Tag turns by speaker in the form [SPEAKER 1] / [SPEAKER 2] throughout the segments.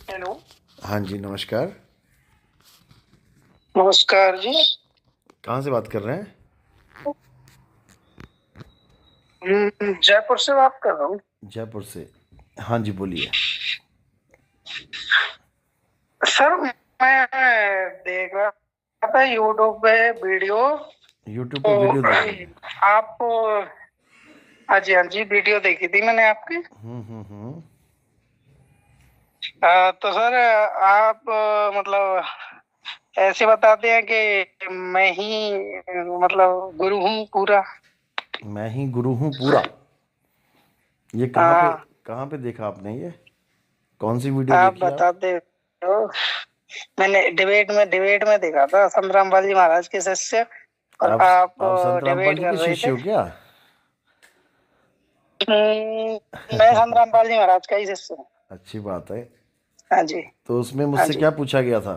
[SPEAKER 1] Hello.
[SPEAKER 2] हाँ जी, नमस्कार।
[SPEAKER 1] नमस्कार जी।
[SPEAKER 2] कहाँ से बात कर रहे हैं?
[SPEAKER 1] जयपुर से बात कर रहा हूँ।
[SPEAKER 2] जयपुर से। हाँ जी, बोलिए।
[SPEAKER 1] सर, मैं देख रहा था यूट्यूब पे वीडियो।
[SPEAKER 2] यूट्यूब पे वीडियो देख रहे थे?
[SPEAKER 1] तो आप, हाँ जी वीडियो देखी थी मैंने आपकी।
[SPEAKER 2] हम्म।
[SPEAKER 1] तो सर, आप मतलब ऐसे बताते हैं कि मैं ही मतलब गुरु हूँ पूरा।
[SPEAKER 2] मैं ही गुरु हूँ पूरा। ये
[SPEAKER 1] हाँ,
[SPEAKER 2] कहाँ पे देखा आपने ये? कौन सी वीडियो
[SPEAKER 1] आप
[SPEAKER 2] देखी आप?
[SPEAKER 1] बताते हो। मैंने डिबेट में देखा था संतराम बाली महाराज के शिष्य, और
[SPEAKER 2] आप
[SPEAKER 1] आप
[SPEAKER 2] आप संत रामपाल
[SPEAKER 1] डिबेट
[SPEAKER 2] जी
[SPEAKER 1] कर
[SPEAKER 2] के
[SPEAKER 1] रहे
[SPEAKER 2] शिष्य
[SPEAKER 1] थे।
[SPEAKER 2] हो क्या?
[SPEAKER 1] मैं संतराम बाली महाराज का ही शिष्य हूँ।
[SPEAKER 2] अच्छी बात है।
[SPEAKER 1] हाँ जी।
[SPEAKER 2] तो उसमें
[SPEAKER 1] हाँ
[SPEAKER 2] मुझसे
[SPEAKER 1] जी।
[SPEAKER 2] क्या पूछा गया था?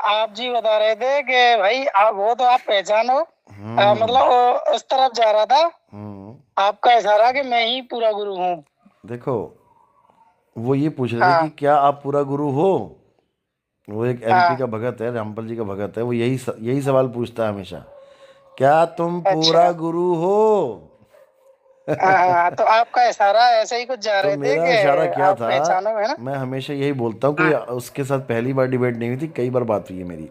[SPEAKER 1] आप जी बता रहे थे कि भाई आप वो तो आप पहचानो।
[SPEAKER 2] हम्म।
[SPEAKER 1] मतलब वो उस तरफ जा रहा था।
[SPEAKER 2] हम्म।
[SPEAKER 1] आपका इशारा कि मैं ही पूरा गुरु हूँ।
[SPEAKER 2] देखो, वो ये पूछ रहे थे कि
[SPEAKER 1] हाँ
[SPEAKER 2] क्या आप पूरा गुरु हो। वो एक एमपी का
[SPEAKER 1] हाँ।
[SPEAKER 2] भगत है, रामपाल जी का भगत है। वो यही सवाल पूछता है हमेशा। क्या तुम पूरा
[SPEAKER 1] अच्छा।
[SPEAKER 2] गुरु हो?
[SPEAKER 1] हाँ, तो आपका इशारा ऐसे ही कुछ जा
[SPEAKER 2] तो
[SPEAKER 1] रहे थे
[SPEAKER 2] मेरा
[SPEAKER 1] कि
[SPEAKER 2] इशारा क्या
[SPEAKER 1] आप
[SPEAKER 2] था?
[SPEAKER 1] पहचानो, है ना।
[SPEAKER 2] मैं हमेशा यही बोलता हूँ, कोई
[SPEAKER 1] हाँ।
[SPEAKER 2] उसके साथ पहली बार डिबेट नहीं हुई थी, कई बार बात हुई है मेरी।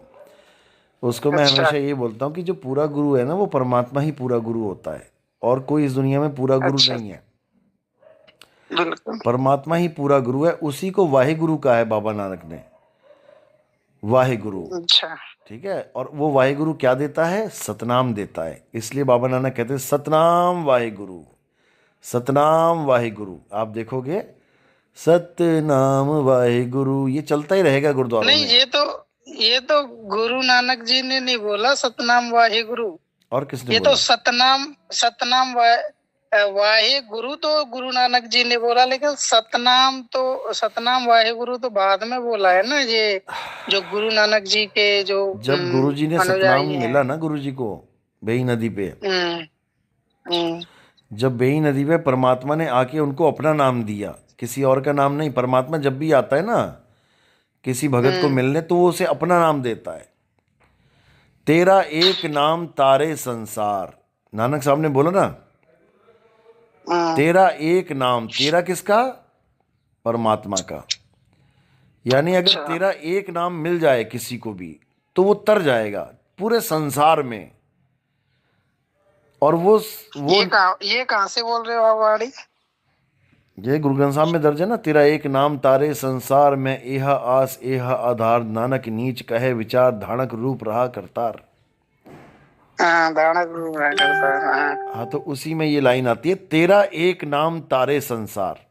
[SPEAKER 2] उसको मैं
[SPEAKER 1] अच्छा।
[SPEAKER 2] हमेशा यही बोलता हूँ कि जो पूरा गुरु है ना, वो परमात्मा ही पूरा गुरु होता है। और कोई इस दुनिया में पूरा गुरु
[SPEAKER 1] अच्छा।
[SPEAKER 2] नहीं है।
[SPEAKER 1] बिल्कुल।
[SPEAKER 2] परमात्मा ही पूरा गुरु है। उसी को वाहे गुरु कहा है बाबा नानक ने। वाहे गुरु।
[SPEAKER 1] अच्छा।
[SPEAKER 2] ठीक है। और वो वाहे गुरु क्या देता है? सतनाम देता है। इसलिए बाबा नानक कहते हैं सतनाम वाहे गुरु। सतनाम वाहे गुरु। आप देखोगे, सतनाम वाहे गुरु ये चलता ही रहेगा गुरुद्वारों
[SPEAKER 1] नहीं,
[SPEAKER 2] में।
[SPEAKER 1] ये तो गुरु नानक जी ने नहीं बोला सतनाम वाहे गुरु।
[SPEAKER 2] और किसने
[SPEAKER 1] ये तो
[SPEAKER 2] बोला?
[SPEAKER 1] सतनाम सतनाम वाहे गुरु तो गुरु नानक जी ने बोला, लेकिन सतनाम वाहे गुरु तो बाद में बोला है ना ये। जो गुरु नानक जी के जो
[SPEAKER 2] जब गुरुजी ने सतनाम
[SPEAKER 1] अनुयायी हैं।
[SPEAKER 2] मिला ना, गुरुजी को बेई नदी पे,
[SPEAKER 1] हम्म। हम्म।
[SPEAKER 2] जब बेई नदी पे परमात्मा ने आके उनको अपना नाम दिया, किसी और का नाम नहीं। परमात्मा जब भी आता है ना किसी भगत को
[SPEAKER 1] हम्म।
[SPEAKER 2] मिलने, तो वो उसे अपना नाम देता है। तेरा एक नाम तारे संसार, नानक साहब ने बोला ना।
[SPEAKER 1] हम्म।
[SPEAKER 2] तेरा एक नाम, तेरा किसका? परमात्मा का। यानी अगर
[SPEAKER 1] अच्छा।
[SPEAKER 2] तेरा एक नाम मिल जाए किसी को भी, तो वो तर जाएगा पूरे संसार में। और वो
[SPEAKER 1] ये कहाँ से बोल रहे हो आप वाणी?
[SPEAKER 2] ये गुरु ग्रंथ साहब में दर्ज है ना, तेरा एक नाम तारे संसार में, एह आस एह आधार, नानक नीच कहे विचार, धानक रूप रहा करतार।
[SPEAKER 1] हाँ, दानव गुरु है करता है, हाँ।
[SPEAKER 2] हाँ, तो उसी में ये लाइन आती है, तेरा एक नाम तारे संसार।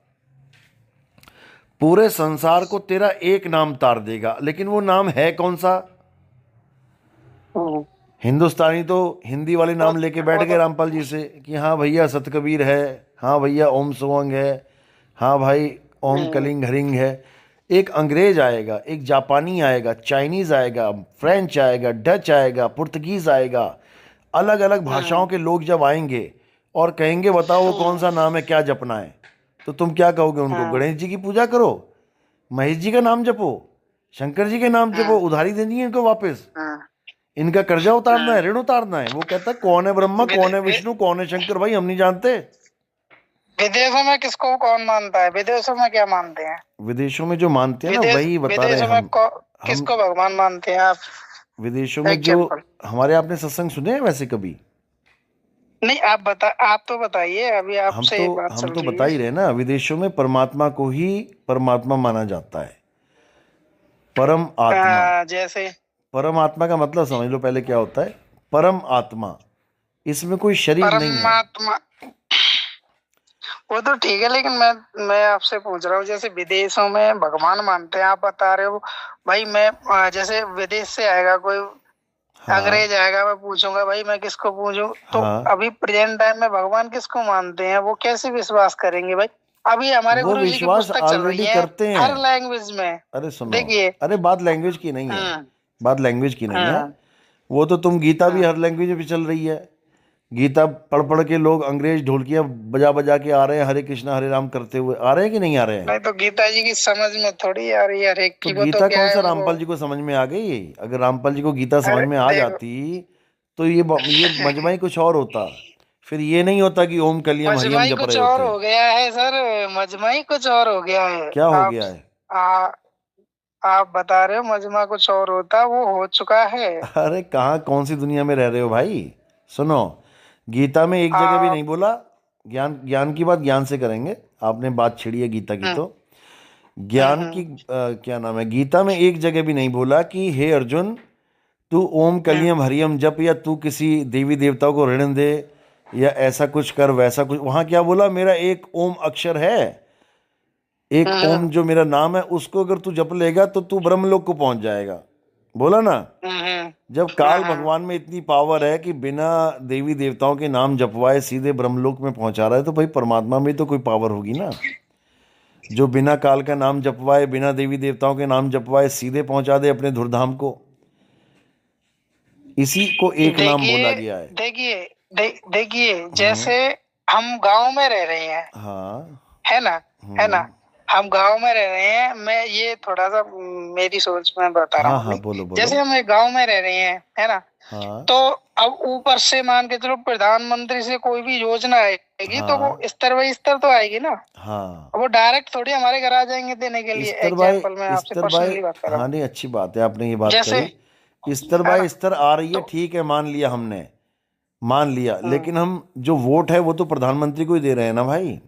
[SPEAKER 2] पूरे संसार को तेरा एक नाम तार देगा, लेकिन वो नाम है कौन सा?
[SPEAKER 1] हम्म।
[SPEAKER 2] हिंदुस्तानी तो हिंदी वाले
[SPEAKER 1] वो
[SPEAKER 2] नाम लेके बैठ
[SPEAKER 1] वो
[SPEAKER 2] गए
[SPEAKER 1] तो
[SPEAKER 2] रामपाल जी से कि हाँ भैया सतकबीर है, हाँ भैया ओम सुवंग है, हाँ भाई ओम
[SPEAKER 1] हम्म।
[SPEAKER 2] कलिंग हरिंग है। एक अंग्रेज आएगा, एक जापानी आएगा, चाइनीज आएगा, फ्रेंच आएगा, डच आएगा, पुर्तगीज आएगा। अलग अलग भाषाओं
[SPEAKER 1] हम्म।
[SPEAKER 2] के लोग जब आएंगे और कहेंगे बताओ वो कौन
[SPEAKER 1] हम्म।
[SPEAKER 2] सा नाम है, क्या जपना है, तो तुम क्या कहोगे उनको?
[SPEAKER 1] हाँ।
[SPEAKER 2] गणेश जी की पूजा करो, महेश जी का नाम जपो, शंकर जी के नाम जपो,
[SPEAKER 1] हाँ।
[SPEAKER 2] उधारी देनी है इनको वापस।
[SPEAKER 1] हाँ।
[SPEAKER 2] इनका कर्जा उतारना है,
[SPEAKER 1] हाँ।
[SPEAKER 2] ऋण उतारना है। वो कहता है कौन है ब्रह्मा,
[SPEAKER 1] विदे,
[SPEAKER 2] कौन है
[SPEAKER 1] वि,
[SPEAKER 2] विष्णु, कौन है शंकर, भाई हम नहीं जानते।
[SPEAKER 1] विदेशों में किसको कौन मानता है? विदेशों में क्या मानते हैं?
[SPEAKER 2] विदेशों में जो मानते हैं ना, वही बता रहे हैं
[SPEAKER 1] विदेशों में
[SPEAKER 2] हम
[SPEAKER 1] किसको भगवान मानते हैं आप?
[SPEAKER 2] विदेशों में जो,
[SPEAKER 1] एग्जाम्पल।
[SPEAKER 2] हमारे आपने सत्संग सुने हैं वैसे कभी?
[SPEAKER 1] नहीं, आप तो बताइए, अभी
[SPEAKER 2] हम
[SPEAKER 1] आपसे
[SPEAKER 2] तो
[SPEAKER 1] ये बात
[SPEAKER 2] हम
[SPEAKER 1] चल
[SPEAKER 2] तो
[SPEAKER 1] रही
[SPEAKER 2] बता
[SPEAKER 1] है।
[SPEAKER 2] ही रहे ना, विदेशों में परमात्मा को ही परमात्मा माना जाता है। परम आत्मा।
[SPEAKER 1] जैसे
[SPEAKER 2] परम आत्मा का मतलब समझ लो पहले क्या होता है। परम आत्मा, इसमें कोई शरीर नहीं है।
[SPEAKER 1] परमात्मा, वो तो ठीक है, लेकिन मैं आपसे पूछ रहा हूँ, जैसे विदेशों में भगवान मानते हैं, आप बता रहे हो। भाई मैं जैसे विदेश से आएगा कोई
[SPEAKER 2] हाँ।
[SPEAKER 1] अंग्रेज आएगा, मैं पूछूंगा भाई मैं किसको पूछूं, तो
[SPEAKER 2] हाँ,
[SPEAKER 1] अभी प्रेजेंट टाइम में भगवान किसको मानते हैं? वो कैसे विश्वास करेंगे भाई? अभी हमारे
[SPEAKER 2] वो
[SPEAKER 1] गुरु जी की
[SPEAKER 2] विश्वास
[SPEAKER 1] पुस्तक चल रही
[SPEAKER 2] ऑलरेडी
[SPEAKER 1] है
[SPEAKER 2] करते हैं।
[SPEAKER 1] हर लैंग्वेज में।
[SPEAKER 2] अरे सुनो,
[SPEAKER 1] देखिए।
[SPEAKER 2] अरे बात लैंग्वेज की नहीं है।
[SPEAKER 1] हम्म।
[SPEAKER 2] बात लैंग्वेज की नहीं है।
[SPEAKER 1] हम्म।
[SPEAKER 2] वो तो तुम गीता भी
[SPEAKER 1] हम्म।
[SPEAKER 2] हर लैंग्वेज में भी चल रही है। गीता पढ़ पढ़ के लोग अंग्रेज ढोलकियां बजा बजा के आ रहे हैं हरे कृष्णा हरे राम करते हुए, आ रहे हैं कि नहीं आ रहे हैं?
[SPEAKER 1] नहीं तो गीता जी की समझ में थोड़ी आ रही है हर एक
[SPEAKER 2] तो
[SPEAKER 1] की, वो तो
[SPEAKER 2] गीता
[SPEAKER 1] क्या
[SPEAKER 2] कौन
[SPEAKER 1] है
[SPEAKER 2] सा
[SPEAKER 1] उनको।
[SPEAKER 2] रामपाल जी को समझ में आ गई? अगर रामपाल जी को गीता समझ
[SPEAKER 1] अरे
[SPEAKER 2] में आ
[SPEAKER 1] देखो,
[SPEAKER 2] जाती तो ये मजमा ही कुछ और होता। फिर ये नहीं होता कि ओम कलियम
[SPEAKER 1] मजमा
[SPEAKER 2] हरियम
[SPEAKER 1] ही
[SPEAKER 2] जप
[SPEAKER 1] कुछ
[SPEAKER 2] रहे
[SPEAKER 1] और
[SPEAKER 2] होते।
[SPEAKER 1] हो गया है सर, मजमा ही कुछ और हो गया है।
[SPEAKER 2] क्या हो
[SPEAKER 1] आप
[SPEAKER 2] गया है?
[SPEAKER 1] आ, आप बता रहे हो मजमा कुछ और होता, वो हो चुका है।
[SPEAKER 2] अरे कहाँ, कौन सी दुनिया में रह रहे हो भाई? सुनो, गीता में एक जगह भी
[SPEAKER 1] आप
[SPEAKER 2] नहीं बोला। ज्ञान, ज्ञान की बात ज्ञान से करेंगे। आपने बात छिड़ी है गीता की,
[SPEAKER 1] हम्म,
[SPEAKER 2] तो ज्ञान की
[SPEAKER 1] हम्म,
[SPEAKER 2] क्या नाम है, गीता में एक जगह भी नहीं बोला कि हे अर्जुन तू ओम
[SPEAKER 1] हम्म,
[SPEAKER 2] कलियम हरियम जप, या तू किसी देवी देवताओं को ऋण दे, या ऐसा कुछ कर वैसा कुछ। वहां क्या बोला? मेरा एक ओम अक्षर है, एक ओम
[SPEAKER 1] हम्म,
[SPEAKER 2] जो मेरा नाम है, उसको अगर तू जप लेगा तो तू ब्रह्मलोक को पहुंच जाएगा। बोला ना? जब
[SPEAKER 1] हाँ,
[SPEAKER 2] काल
[SPEAKER 1] हाँ।
[SPEAKER 2] भगवान में इतनी पावर है कि बिना देवी देवताओं के नाम जपवाए सीधे ब्रह्मलोक में पहुंचा रहा है, तो भाई परमात्मा में तो कोई पावर होगी ना, जो बिना काल का नाम जपवाए, बिना देवी देवताओं के नाम जपवाए सीधे पहुंचा दे अपने धुरधाम को। इसी को एक नाम बोला
[SPEAKER 1] देखिए
[SPEAKER 2] गया है।
[SPEAKER 1] देखिए देखिए,
[SPEAKER 2] हाँ
[SPEAKER 1] जैसे हम गांव में रह रहे हैं,
[SPEAKER 2] हाँ।
[SPEAKER 1] है ना, है ना।
[SPEAKER 2] हम्म।
[SPEAKER 1] हम गांव में रह रहे हैं, मैं ये थोड़ा सा मेरी सोच में बता रहा
[SPEAKER 2] हाँ
[SPEAKER 1] हूँ
[SPEAKER 2] हाँ,
[SPEAKER 1] अभी।
[SPEAKER 2] बोलो बोलो।
[SPEAKER 1] जैसे हम एक गांव में रह रहे हैं, है ना।
[SPEAKER 2] हाँ
[SPEAKER 1] तो अब ऊपर से मान के चलो प्रधानमंत्री से कोई भी योजना आएगी तो वो
[SPEAKER 2] हाँ
[SPEAKER 1] स्तर बाई स्तर तो आएगी ना।
[SPEAKER 2] हाँ।
[SPEAKER 1] वो डायरेक्ट थोड़ी हमारे घर आ जाएंगे देने के लिए।
[SPEAKER 2] स्तर बाय
[SPEAKER 1] एग्जाम्पल मैं आपसे
[SPEAKER 2] स्तर बाय।
[SPEAKER 1] पर्सनली बात कर रहा
[SPEAKER 2] हाँ
[SPEAKER 1] हूँ।
[SPEAKER 2] नहीं, अच्छी बात है, आपने ये बात
[SPEAKER 1] जैसे,
[SPEAKER 2] करी। स्तर
[SPEAKER 1] है
[SPEAKER 2] बाय
[SPEAKER 1] ना।
[SPEAKER 2] स्तर आ रही है,
[SPEAKER 1] तो
[SPEAKER 2] ठीक है, मान लिया हमने, मान लिया,
[SPEAKER 1] हम्म,
[SPEAKER 2] लेकिन हम जो वोट है वो तो प्रधानमंत्री को ही दे रहे हैं ना भाई।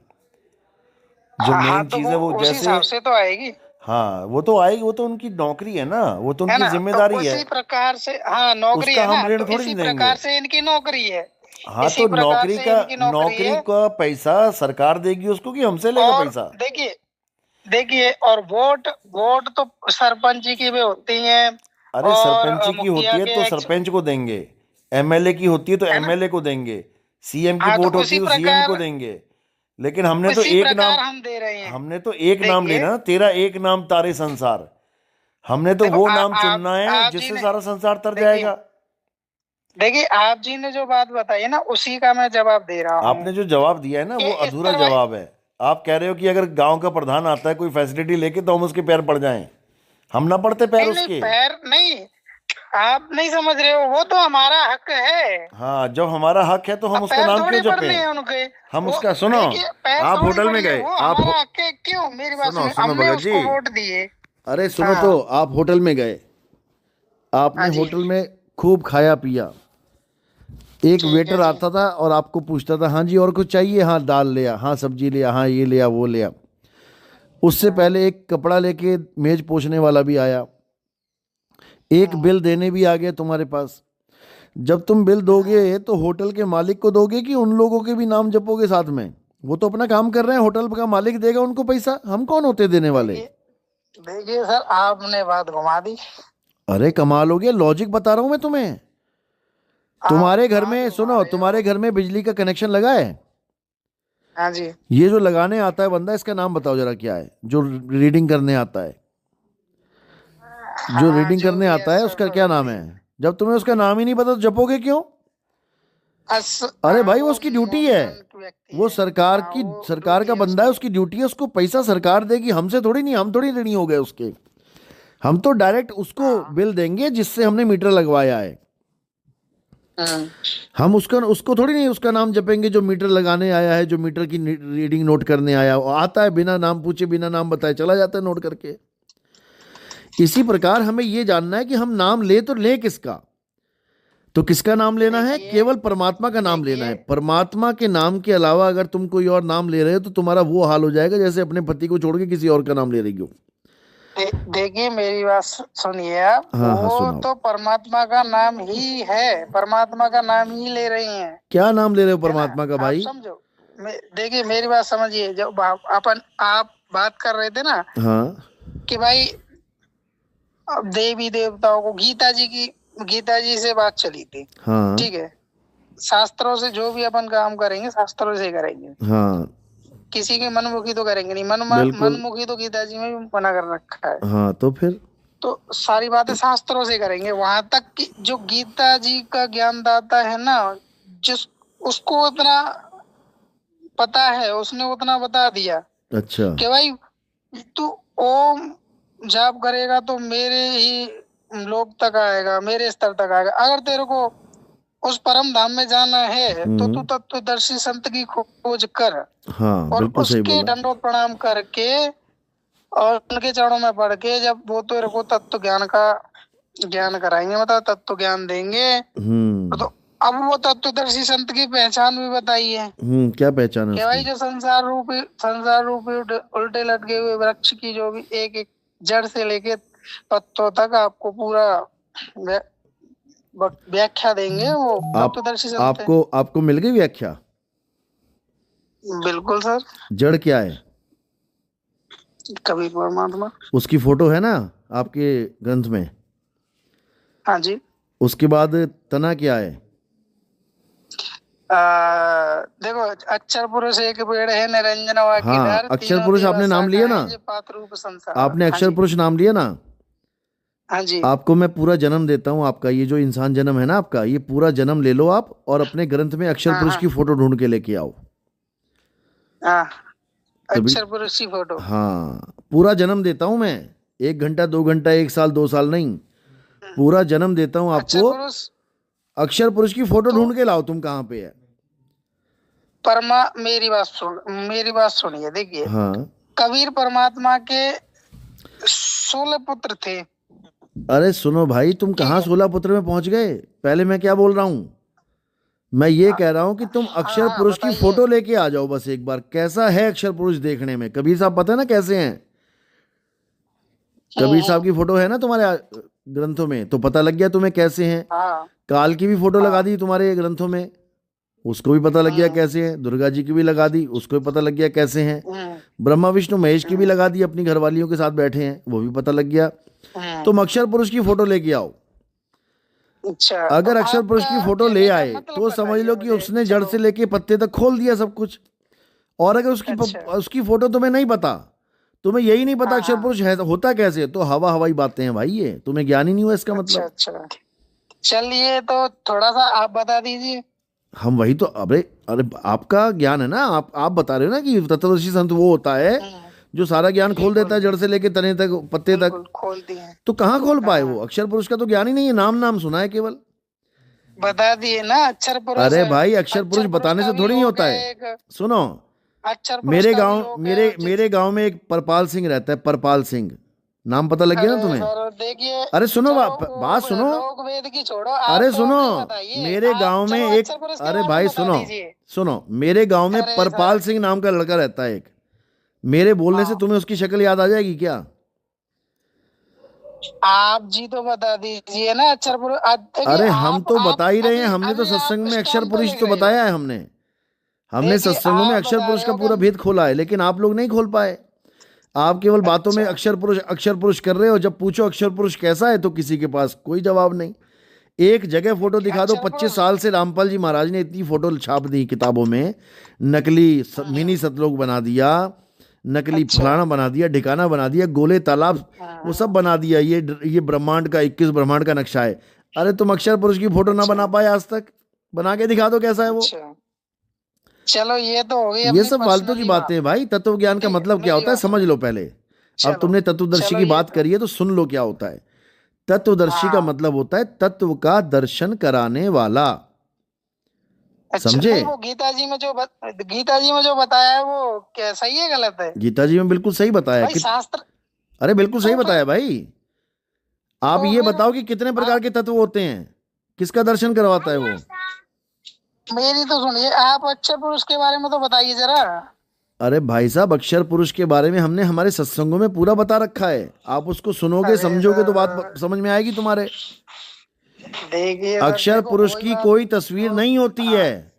[SPEAKER 2] जो
[SPEAKER 1] हाँ हाँ,
[SPEAKER 2] मेन
[SPEAKER 1] तो
[SPEAKER 2] चीज
[SPEAKER 1] वो
[SPEAKER 2] है वो
[SPEAKER 1] उस
[SPEAKER 2] जैसे,
[SPEAKER 1] हिसाब से तो आएगी,
[SPEAKER 2] हाँ वो तो आएगी, वो तो उनकी नौकरी है ना, वो तो
[SPEAKER 1] है
[SPEAKER 2] उनकी
[SPEAKER 1] ना। तो
[SPEAKER 2] जिम्मेदारी है।
[SPEAKER 1] उसी प्रकार से, हाँ नौकरी
[SPEAKER 2] उसका
[SPEAKER 1] है
[SPEAKER 2] हम
[SPEAKER 1] ना,
[SPEAKER 2] ऋण
[SPEAKER 1] तो
[SPEAKER 2] थोड़ी
[SPEAKER 1] इसी
[SPEAKER 2] नहीं देंगे।
[SPEAKER 1] प्रकार से इनकी नौकरी है।
[SPEAKER 2] हाँ
[SPEAKER 1] इसी
[SPEAKER 2] तो
[SPEAKER 1] प्रकार
[SPEAKER 2] नौकरी
[SPEAKER 1] से
[SPEAKER 2] का,
[SPEAKER 1] इनकी नौकरी
[SPEAKER 2] नौकरी
[SPEAKER 1] है।
[SPEAKER 2] का पैसा सरकार देगी उसको कि हमसे लेगा
[SPEAKER 1] और
[SPEAKER 2] पैसा?
[SPEAKER 1] देखिए देखिए, और वोट वोट तो सरपंच जी की भी होती हैं,
[SPEAKER 2] अरे
[SPEAKER 1] और
[SPEAKER 2] सरपंची की होती
[SPEAKER 1] मुखिया
[SPEAKER 2] है
[SPEAKER 1] के
[SPEAKER 2] तो सरपंच को देंगे, एमएलए की होती है तो
[SPEAKER 1] है ना।
[SPEAKER 2] एमएलए को देंगे, सीएम की
[SPEAKER 1] हाँ, तो
[SPEAKER 2] वोट होती
[SPEAKER 1] उसी
[SPEAKER 2] है तो सीएम को
[SPEAKER 1] प्रकार,
[SPEAKER 2] देंगे। लेकिन हमने तो
[SPEAKER 1] उसी
[SPEAKER 2] एक
[SPEAKER 1] प्रकार
[SPEAKER 2] नाम,
[SPEAKER 1] हम दे रहे हैं।
[SPEAKER 2] हमने तो एक नाम
[SPEAKER 1] देखिए,
[SPEAKER 2] लेना ना, तेरा एक नाम तारे संसार। हमने तो
[SPEAKER 1] देखो
[SPEAKER 2] वो नाम
[SPEAKER 1] आप
[SPEAKER 2] चुनना है
[SPEAKER 1] आप जी
[SPEAKER 2] जिससे
[SPEAKER 1] ने,
[SPEAKER 2] सारा संसार तर
[SPEAKER 1] देखिए
[SPEAKER 2] जाएगा।
[SPEAKER 1] देखिए, आप जी ने जो बात बताई है ना, उसी का मैं जवाब दे रहा हूँ
[SPEAKER 2] आपने जो जवाब दिया है ना
[SPEAKER 1] कि
[SPEAKER 2] वो
[SPEAKER 1] इस
[SPEAKER 2] अधूरा
[SPEAKER 1] तरह।
[SPEAKER 2] जवाब है। आप कह रहे हो कि अगर गांव का प्रधान आता है कोई फैसिलिटी लेके तो हम उसके पैर पड़ जाएं। हम ना पड़ते पैर
[SPEAKER 1] नहीं नहीं,
[SPEAKER 2] उसके।
[SPEAKER 1] पैर नहीं, आप नहीं समझ रहे हो, वो तो हमारा हक है।
[SPEAKER 2] हाँ, जब हमारा हक है तो हम
[SPEAKER 1] अब
[SPEAKER 2] उसका
[SPEAKER 1] पैर
[SPEAKER 2] नाम क्यों
[SPEAKER 1] थोड़ी पड़ने
[SPEAKER 2] जपें?
[SPEAKER 1] हैं उनके।
[SPEAKER 2] हम
[SPEAKER 1] वो
[SPEAKER 2] उसका, सुनो,
[SPEAKER 1] देखिए, पैर
[SPEAKER 2] आप
[SPEAKER 1] थोड़ी
[SPEAKER 2] होटल में
[SPEAKER 1] पड़ी है,
[SPEAKER 2] गए,
[SPEAKER 1] वो हमारा हक है। क्यों, मेरी बात
[SPEAKER 2] सुनो
[SPEAKER 1] सुनिए,
[SPEAKER 2] सुनो
[SPEAKER 1] हमने
[SPEAKER 2] भगत जी,
[SPEAKER 1] उसको वोट दिए।
[SPEAKER 2] अरे सुनो
[SPEAKER 1] हाँ,
[SPEAKER 2] तो, आप होटल में गए, आपने
[SPEAKER 1] हाँ जी,
[SPEAKER 2] होटल में खूब खाया पिया, एक
[SPEAKER 1] ठीक है
[SPEAKER 2] वेटर
[SPEAKER 1] जी।
[SPEAKER 2] आता था और आपको पूछता था हाँ जी और कुछ चाहिए, हाँ दाल लिया, हाँ सब्जी लिया, हाँ ये लिया वो लिया। उससे
[SPEAKER 1] हाँ,
[SPEAKER 2] पहले एक कपड़ा लेके मेज पोंछने वाला भी आया, एक
[SPEAKER 1] हाँ,
[SPEAKER 2] बिल देने भी आ गया तुम्हारे पास। जब तुम बिल
[SPEAKER 1] हाँ।
[SPEAKER 2] दोगे तो होटल के मालिक को दोगे कि उन लोगों के भी नाम जपोगे साथ में? वो तो अपना काम कर रहे हैं, होटल का मालिक देगा उनको पैसा, हम कौन होते देने वाले?
[SPEAKER 1] देखिए देखिए सर, आपने बात घुमा दी।
[SPEAKER 2] अरे कमाल हो गया, लॉजिक बता रहा हूं मैं तुम्हें।
[SPEAKER 1] आप
[SPEAKER 2] तुम्हारे घर
[SPEAKER 1] बात
[SPEAKER 2] में,
[SPEAKER 1] घुमा
[SPEAKER 2] सुनो,
[SPEAKER 1] रहे
[SPEAKER 2] तुम्हारे
[SPEAKER 1] हो।
[SPEAKER 2] घर में बिजली का कनेक्शन लगा है?
[SPEAKER 1] हाँ जी।
[SPEAKER 2] ये जो लगाने आता है बंदा, इसका नाम बताओ जरा क्या है, जो रीडिंग करने आता है? जो
[SPEAKER 1] हाँ,
[SPEAKER 2] रीडिंग
[SPEAKER 1] जो
[SPEAKER 2] करने
[SPEAKER 1] भी है
[SPEAKER 2] आता है उसका क्या
[SPEAKER 1] सर।
[SPEAKER 2] नाम है? जब तुम्हें उसका नाम ही नहीं पता तो जपोगे क्यों? अरे भाई वो
[SPEAKER 1] वो
[SPEAKER 2] उसकी ड्यूटी है,
[SPEAKER 1] मूल्यवान व्यक्ति
[SPEAKER 2] वो
[SPEAKER 1] है।
[SPEAKER 2] सरकार
[SPEAKER 1] हाँ,
[SPEAKER 2] की,
[SPEAKER 1] वो
[SPEAKER 2] सरकार का
[SPEAKER 1] ड्यूटी है
[SPEAKER 2] बंदा है,
[SPEAKER 1] उसकी।
[SPEAKER 2] उसकी ड्यूटी है, उसको पैसा सरकार देगी, हमसे थोड़ी नहीं, हम थोड़ी ऋणी हो गए उसके। हम तो डायरेक्ट उसको
[SPEAKER 1] हाँ,
[SPEAKER 2] बिल देंगे जिससे हमने मीटर लगवाया है।
[SPEAKER 1] हम्म,
[SPEAKER 2] हम उसका, उसको थोड़ी नहीं उसका नाम जपेंगे जो मीटर लगाने आया है, जो मीटर की रीडिंग नोट करने आया, वो आता है बिना नाम पूछे बिना नाम बताए चला जाता है नोट करके। इसी प्रकार हमें यह जानना है कि हम नाम ले तो ले किसका? तो किसका नाम लेना है?
[SPEAKER 1] देखिए
[SPEAKER 2] केवल परमात्मा का नाम लेना है।
[SPEAKER 1] देखिए
[SPEAKER 2] परमात्मा के नाम के अलावा अगर तुम कोई और नाम ले रहे हो तो तुम्हारा वो हाल हो जाएगा जैसे अपने पति को छोड़ के किसी और का नाम ले रही हो।
[SPEAKER 1] देखिए, मेरी बात सुनिए आप।
[SPEAKER 2] हाँ हाँ,
[SPEAKER 1] वो
[SPEAKER 2] सुनाओ।
[SPEAKER 1] तो परमात्मा का नाम ही है, परमात्मा का नाम ही ले रही हैं,
[SPEAKER 2] क्या नाम ले रहे हो
[SPEAKER 1] है ना।
[SPEAKER 2] परमात्मा का
[SPEAKER 1] आप
[SPEAKER 2] भाई?
[SPEAKER 1] समझो, देखिए मेरी बात समझिए। जब अपन आप बात कर रहे थे ना
[SPEAKER 2] हाँ
[SPEAKER 1] कि भाई अब देवी देवताओं को, गीता जी से बात चली थी,
[SPEAKER 2] हाँ
[SPEAKER 1] ठीक है। शास्त्रों से जो भी अपन काम करेंगे शास्त्रों से करेंगे,
[SPEAKER 2] हाँ,
[SPEAKER 1] किसी के मनमुखी तो करेंगे नहीं।
[SPEAKER 2] बिल्कुल।
[SPEAKER 1] मनमुखी तो गीता जी में भी मना कर रखा है।
[SPEAKER 2] हाँ तो फिर,
[SPEAKER 1] तो सारी बातें शास्त्रों से करेंगे, वहां तक कि जो गीता जी का ज्ञानदाता है ना, जिस उसको उतना पता है, उसने उतना बता दिया
[SPEAKER 2] अच्छा।
[SPEAKER 1] कि भाई तू ओम जाप करेगा तो मेरे ही लोक तक आएगा, मेरे स्तर तक आएगा। अगर तेरे को उस परम धाम में जाना है तो तू तत्वदर्शी संत की खोज कर
[SPEAKER 2] हाँ
[SPEAKER 1] और
[SPEAKER 2] बिल्कुल सही
[SPEAKER 1] उसके
[SPEAKER 2] बोला।
[SPEAKER 1] दंडोत प्रणाम करके और उनके चरणों में पढ़ के, जब वो तेरे को तत्व ज्ञान का ज्ञान कराएंगे, मतलब तत्व ज्ञान देंगे, तो अब वो तत्वदर्शी संत की पहचान भी बताई है
[SPEAKER 2] क्या पहचान है
[SPEAKER 1] कि भाई
[SPEAKER 2] उसकी?
[SPEAKER 1] जो संसार रूपी उल्टे लटके हुए वृक्ष की जो भी एक एक जड़ से लेके पत्तों तक आपको पूरा व्याख्या देंगे, वो
[SPEAKER 2] आप
[SPEAKER 1] तत्वदर्शी संत है।
[SPEAKER 2] आपको मिल गई व्याख्या?
[SPEAKER 1] बिल्कुल सर।
[SPEAKER 2] जड़ क्या है?
[SPEAKER 1] कबीर परमात्मा।
[SPEAKER 2] उसकी फोटो है ना आपके ग्रंथ में?
[SPEAKER 1] हाँ जी।
[SPEAKER 2] उसके बाद तना क्या है?
[SPEAKER 1] देखो, अक्षर पुरुष एक पेड़ है, निरंजन वाकी
[SPEAKER 2] हाँ,
[SPEAKER 1] डर,
[SPEAKER 2] अक्षर
[SPEAKER 1] तीनों
[SPEAKER 2] पुरुष
[SPEAKER 1] देवा
[SPEAKER 2] आपने नाम
[SPEAKER 1] शाखा
[SPEAKER 2] लिया
[SPEAKER 1] है,
[SPEAKER 2] ना?
[SPEAKER 1] ये पात रूप संसार।
[SPEAKER 2] आपने
[SPEAKER 1] हाँ
[SPEAKER 2] अक्षर
[SPEAKER 1] जी।
[SPEAKER 2] पुरुष नाम लिया ना?
[SPEAKER 1] हाँ जी।
[SPEAKER 2] आपको मैं पूरा जन्म देता हूँ। आपका ये जो इंसान जन्म है ना, आपका ये पूरा जन्म ले लो आप, और अपने ग्रंथ में अक्षर
[SPEAKER 1] हाँ
[SPEAKER 2] पुरुष
[SPEAKER 1] हाँ
[SPEAKER 2] की फोटो ढूंढ के लेके आओ।
[SPEAKER 1] हाँ,
[SPEAKER 2] तभी।
[SPEAKER 1] अक्षर पुरुष की फोटो।
[SPEAKER 2] हाँ, पूरा जन्म देता हूँ मैं। 1 घंटा 2 घंटा 1 साल 2 साल नहीं, पूरा जन्म देता हूँ
[SPEAKER 1] अक्षर
[SPEAKER 2] आपको।
[SPEAKER 1] पुरुष
[SPEAKER 2] अक्षर पुरुष की फोटो
[SPEAKER 1] तो
[SPEAKER 2] ढूंढ के लाओ। तुम कहाँ पे है?
[SPEAKER 1] मेरी बात सुनिए, देखिए।
[SPEAKER 2] हाँ।
[SPEAKER 1] कबीर परमात्मा के 16 पुत्र थे।
[SPEAKER 2] अरे सुनो भाई, तुम
[SPEAKER 1] ठीक
[SPEAKER 2] कहाँ
[SPEAKER 1] है।
[SPEAKER 2] 16 पुत्र में पहुंच गए? पहले मैं क्या बोल रहा हूँ? मैं ये कह रहा हूँ कि तुम
[SPEAKER 1] हाँ
[SPEAKER 2] अक्षर
[SPEAKER 1] हाँ,
[SPEAKER 2] पुरुष की
[SPEAKER 1] बताइए।
[SPEAKER 2] फोटो लेके आ जाओ बस एक बार। कैसा है अक्षर पुरुष देखने में? कबीर साहब पता है ना कैसे हैं? कबीर साहब की फोटो है ना तुम्हारे ग्रंथों में, तो पता लग गया तुम्हें कैसे हैं।
[SPEAKER 1] हाँ
[SPEAKER 2] काल की भी फोटो लगा
[SPEAKER 1] हाँ
[SPEAKER 2] दी तुम्हारे ग्रंथों में, उसको भी पता लग गया कैसे हैं। दुर्गा जी की भी लगा दी, उसको भी पता लग गया कैसे हैं। ब्रह्मा विष्णु महेश की भी लगा दी, अपनी घरवालियों के साथ बैठे हैं, वो भी पता लग गया। तुम अक्षर पुरुष की फोटो लेके आओ।
[SPEAKER 1] अच्छा,
[SPEAKER 2] अगर
[SPEAKER 1] तो
[SPEAKER 2] अक्षर पुरुष की
[SPEAKER 1] आपका
[SPEAKER 2] फोटो ले
[SPEAKER 1] कहने का
[SPEAKER 2] आए
[SPEAKER 1] मतलब
[SPEAKER 2] तो समझ
[SPEAKER 1] बताइए
[SPEAKER 2] लो कि
[SPEAKER 1] मुझे।
[SPEAKER 2] उसने जड़
[SPEAKER 1] चलो।
[SPEAKER 2] से लेके पत्ते तक खोल दिया सब कुछ। और अगर
[SPEAKER 1] अच्छा।
[SPEAKER 2] उसकी फोटो तुम्हें नहीं पता, तुम्हें यही नहीं पता
[SPEAKER 1] हाँ
[SPEAKER 2] अक्षर
[SPEAKER 1] हाँ।
[SPEAKER 2] पुरुष है होता कैसे, तो हवा हवाई बातें हैं भाई, ये तुम्हें ज्ञान ही नहीं हुआ इसका
[SPEAKER 1] अच्छा
[SPEAKER 2] मतलब।
[SPEAKER 1] अच्छा, चलिए तो थोड़ा सा आप बता दीजिए।
[SPEAKER 2] हम वही तो, अरे अरे आपका ज्ञान है ना, आप बता रहे हो ना कि तत्वदर्शी संत वो होता है जो सारा ज्ञान खोल देता है, जड़ से लेके तने तक, पत्ते तक।
[SPEAKER 1] बिल्कुल खोल दिए।
[SPEAKER 2] तो कहाँ खोल पाए
[SPEAKER 1] हाँ,
[SPEAKER 2] वो? अक्षर पुरुष का तो ज्ञान ही नहीं है, नाम नाम सुना है केवल।
[SPEAKER 1] बता दिए ना, अक्षर पुरुष
[SPEAKER 2] अरे
[SPEAKER 1] है।
[SPEAKER 2] भाई, अक्षर पुरुष
[SPEAKER 1] अक्षर पुरुष
[SPEAKER 2] बताने
[SPEAKER 1] का
[SPEAKER 2] से
[SPEAKER 1] भी
[SPEAKER 2] थोड़ी नहीं
[SPEAKER 1] लोक
[SPEAKER 2] होता
[SPEAKER 1] है
[SPEAKER 2] है।
[SPEAKER 1] एक।
[SPEAKER 2] सुनो,
[SPEAKER 1] अक्षर पुरुष का भी लोक है
[SPEAKER 2] मेरे गांव में एक परपाल सिंह रहता है। परपाल सिंह, नाम पता लग गया ना
[SPEAKER 1] अरे
[SPEAKER 2] तुम्हें?
[SPEAKER 1] सर देखिए,
[SPEAKER 2] अरे सुनो,
[SPEAKER 1] चलो
[SPEAKER 2] बात
[SPEAKER 1] वो
[SPEAKER 2] सुनो।
[SPEAKER 1] लोक वेद की छोड़ो, आप
[SPEAKER 2] अरे
[SPEAKER 1] तो
[SPEAKER 2] सुनो,
[SPEAKER 1] अपनी बताइए।
[SPEAKER 2] मेरे
[SPEAKER 1] आप
[SPEAKER 2] गांव में
[SPEAKER 1] चलो
[SPEAKER 2] एक,
[SPEAKER 1] अक्षर पुरुष के
[SPEAKER 2] अरे
[SPEAKER 1] बारे में
[SPEAKER 2] भाई
[SPEAKER 1] बता
[SPEAKER 2] सुनो,
[SPEAKER 1] दीजिए।
[SPEAKER 2] सुनो, मेरे गांव में
[SPEAKER 1] अरे
[SPEAKER 2] परपाल
[SPEAKER 1] सर,
[SPEAKER 2] सिंह नाम का लड़का रहता है एक। मेरे बोलने से
[SPEAKER 1] हाँ,
[SPEAKER 2] तुम्हें उसकी शक्ल याद आ जाएगी क्या?
[SPEAKER 1] आप जी तो बता दीजिए ना अक्षर पुरुष। देखिए,
[SPEAKER 2] अरे हम तो
[SPEAKER 1] आप
[SPEAKER 2] बता ही रहे हैं,
[SPEAKER 1] अभी
[SPEAKER 2] हमने तो
[SPEAKER 1] अभी आप
[SPEAKER 2] सत्संग में अक्षर
[SPEAKER 1] स्टैंप पे
[SPEAKER 2] पुरुष
[SPEAKER 1] लिख
[SPEAKER 2] तो
[SPEAKER 1] रहे हो।
[SPEAKER 2] बताया है। हमने
[SPEAKER 1] देखिए,
[SPEAKER 2] सत्संगों में
[SPEAKER 1] आप
[SPEAKER 2] अक्षर
[SPEAKER 1] बता
[SPEAKER 2] पुरुष
[SPEAKER 1] रहे
[SPEAKER 2] का
[SPEAKER 1] हो
[SPEAKER 2] पूरा
[SPEAKER 1] कि
[SPEAKER 2] भेद खोला है, लेकिन आप लोग नहीं खोल पाए। आप केवल बातों में
[SPEAKER 1] अच्छा
[SPEAKER 2] अक्षर पुरुष कर रहे हो। जब पूछो अक्षर पुरुष कैसा है, तो किसी के पास कोई जवाब नहीं। एक जगह फोटो दिखा दो,
[SPEAKER 1] अक्षर
[SPEAKER 2] 25 साल से रामपाल जी महाराज ने इतनी फोटो छाप दी किताबों में, नकली मिनी सतलोक बना दिया, नकली
[SPEAKER 1] अच्छा।
[SPEAKER 2] फलाना बना दिया, ठिकाना बना दिया, गोले तालाब वो सब बना दिया। ये ब्रह्मांड का 21 ब्रह्मांड का नक्शा है। अरे तुम अक्षर पुरुष की फोटो ना बना पाए आज तक, बना के दिखा दो कैसा है वो।
[SPEAKER 1] अच्छा, चलो ये तो हो गई
[SPEAKER 2] ये
[SPEAKER 1] अपनी
[SPEAKER 2] सब फालतू की
[SPEAKER 1] पर्सनली
[SPEAKER 2] बातें
[SPEAKER 1] बात।
[SPEAKER 2] हैं भाई। तत्व ज्ञान का
[SPEAKER 1] ठीक है,
[SPEAKER 2] मतलब क्या
[SPEAKER 1] मेरी
[SPEAKER 2] होता है
[SPEAKER 1] बात
[SPEAKER 2] समझ
[SPEAKER 1] सुनो।
[SPEAKER 2] लो पहले। अब
[SPEAKER 1] चलो
[SPEAKER 2] तुमने तत्वदर्शी
[SPEAKER 1] चलो
[SPEAKER 2] की
[SPEAKER 1] ये
[SPEAKER 2] बात
[SPEAKER 1] तो,
[SPEAKER 2] करी है तो सुन लो क्या होता है। तत्वदर्शी का
[SPEAKER 1] हाँ।
[SPEAKER 2] मतलब होता है तत्व का दर्शन कराने वाला।
[SPEAKER 1] अच्छा,
[SPEAKER 2] समझे?
[SPEAKER 1] नहीं वो गीता जी में जो बताया है वो क्या सही है गलत है?
[SPEAKER 2] गीता जी में बिल्कुल सही बताया है
[SPEAKER 1] भाई
[SPEAKER 2] कि,
[SPEAKER 1] शास्त्र।
[SPEAKER 2] अरे बिल्कुल सही
[SPEAKER 1] तो फिर
[SPEAKER 2] बताया भाई। आप
[SPEAKER 1] तो
[SPEAKER 2] ये
[SPEAKER 1] फिर
[SPEAKER 2] बताओ कि कितने प्रकार
[SPEAKER 1] आप
[SPEAKER 2] के तत्व होते हैं, किसका दर्शन करवाता है वो?
[SPEAKER 1] मेरी तो सुनिए, आप अक्षर पुरुष के बारे में तो बताइए जरा।
[SPEAKER 2] अरे भाई साहब, अक्षर पुरुष के बारे में हमने हमारे सत्संगों में पूरा बता रखा है। आप उसको सुनोगे
[SPEAKER 1] अरे
[SPEAKER 2] समझोगे तो बात
[SPEAKER 1] सर,
[SPEAKER 2] समझ में आएगी तुम्हारे।
[SPEAKER 1] देखिए सर,
[SPEAKER 2] अक्षर
[SPEAKER 1] देखो
[SPEAKER 2] पुरुष
[SPEAKER 1] कोई
[SPEAKER 2] की
[SPEAKER 1] बात
[SPEAKER 2] कोई
[SPEAKER 1] नहीं
[SPEAKER 2] तस्वीर
[SPEAKER 1] तो।
[SPEAKER 2] नहीं होती
[SPEAKER 1] हाँ।
[SPEAKER 2] है।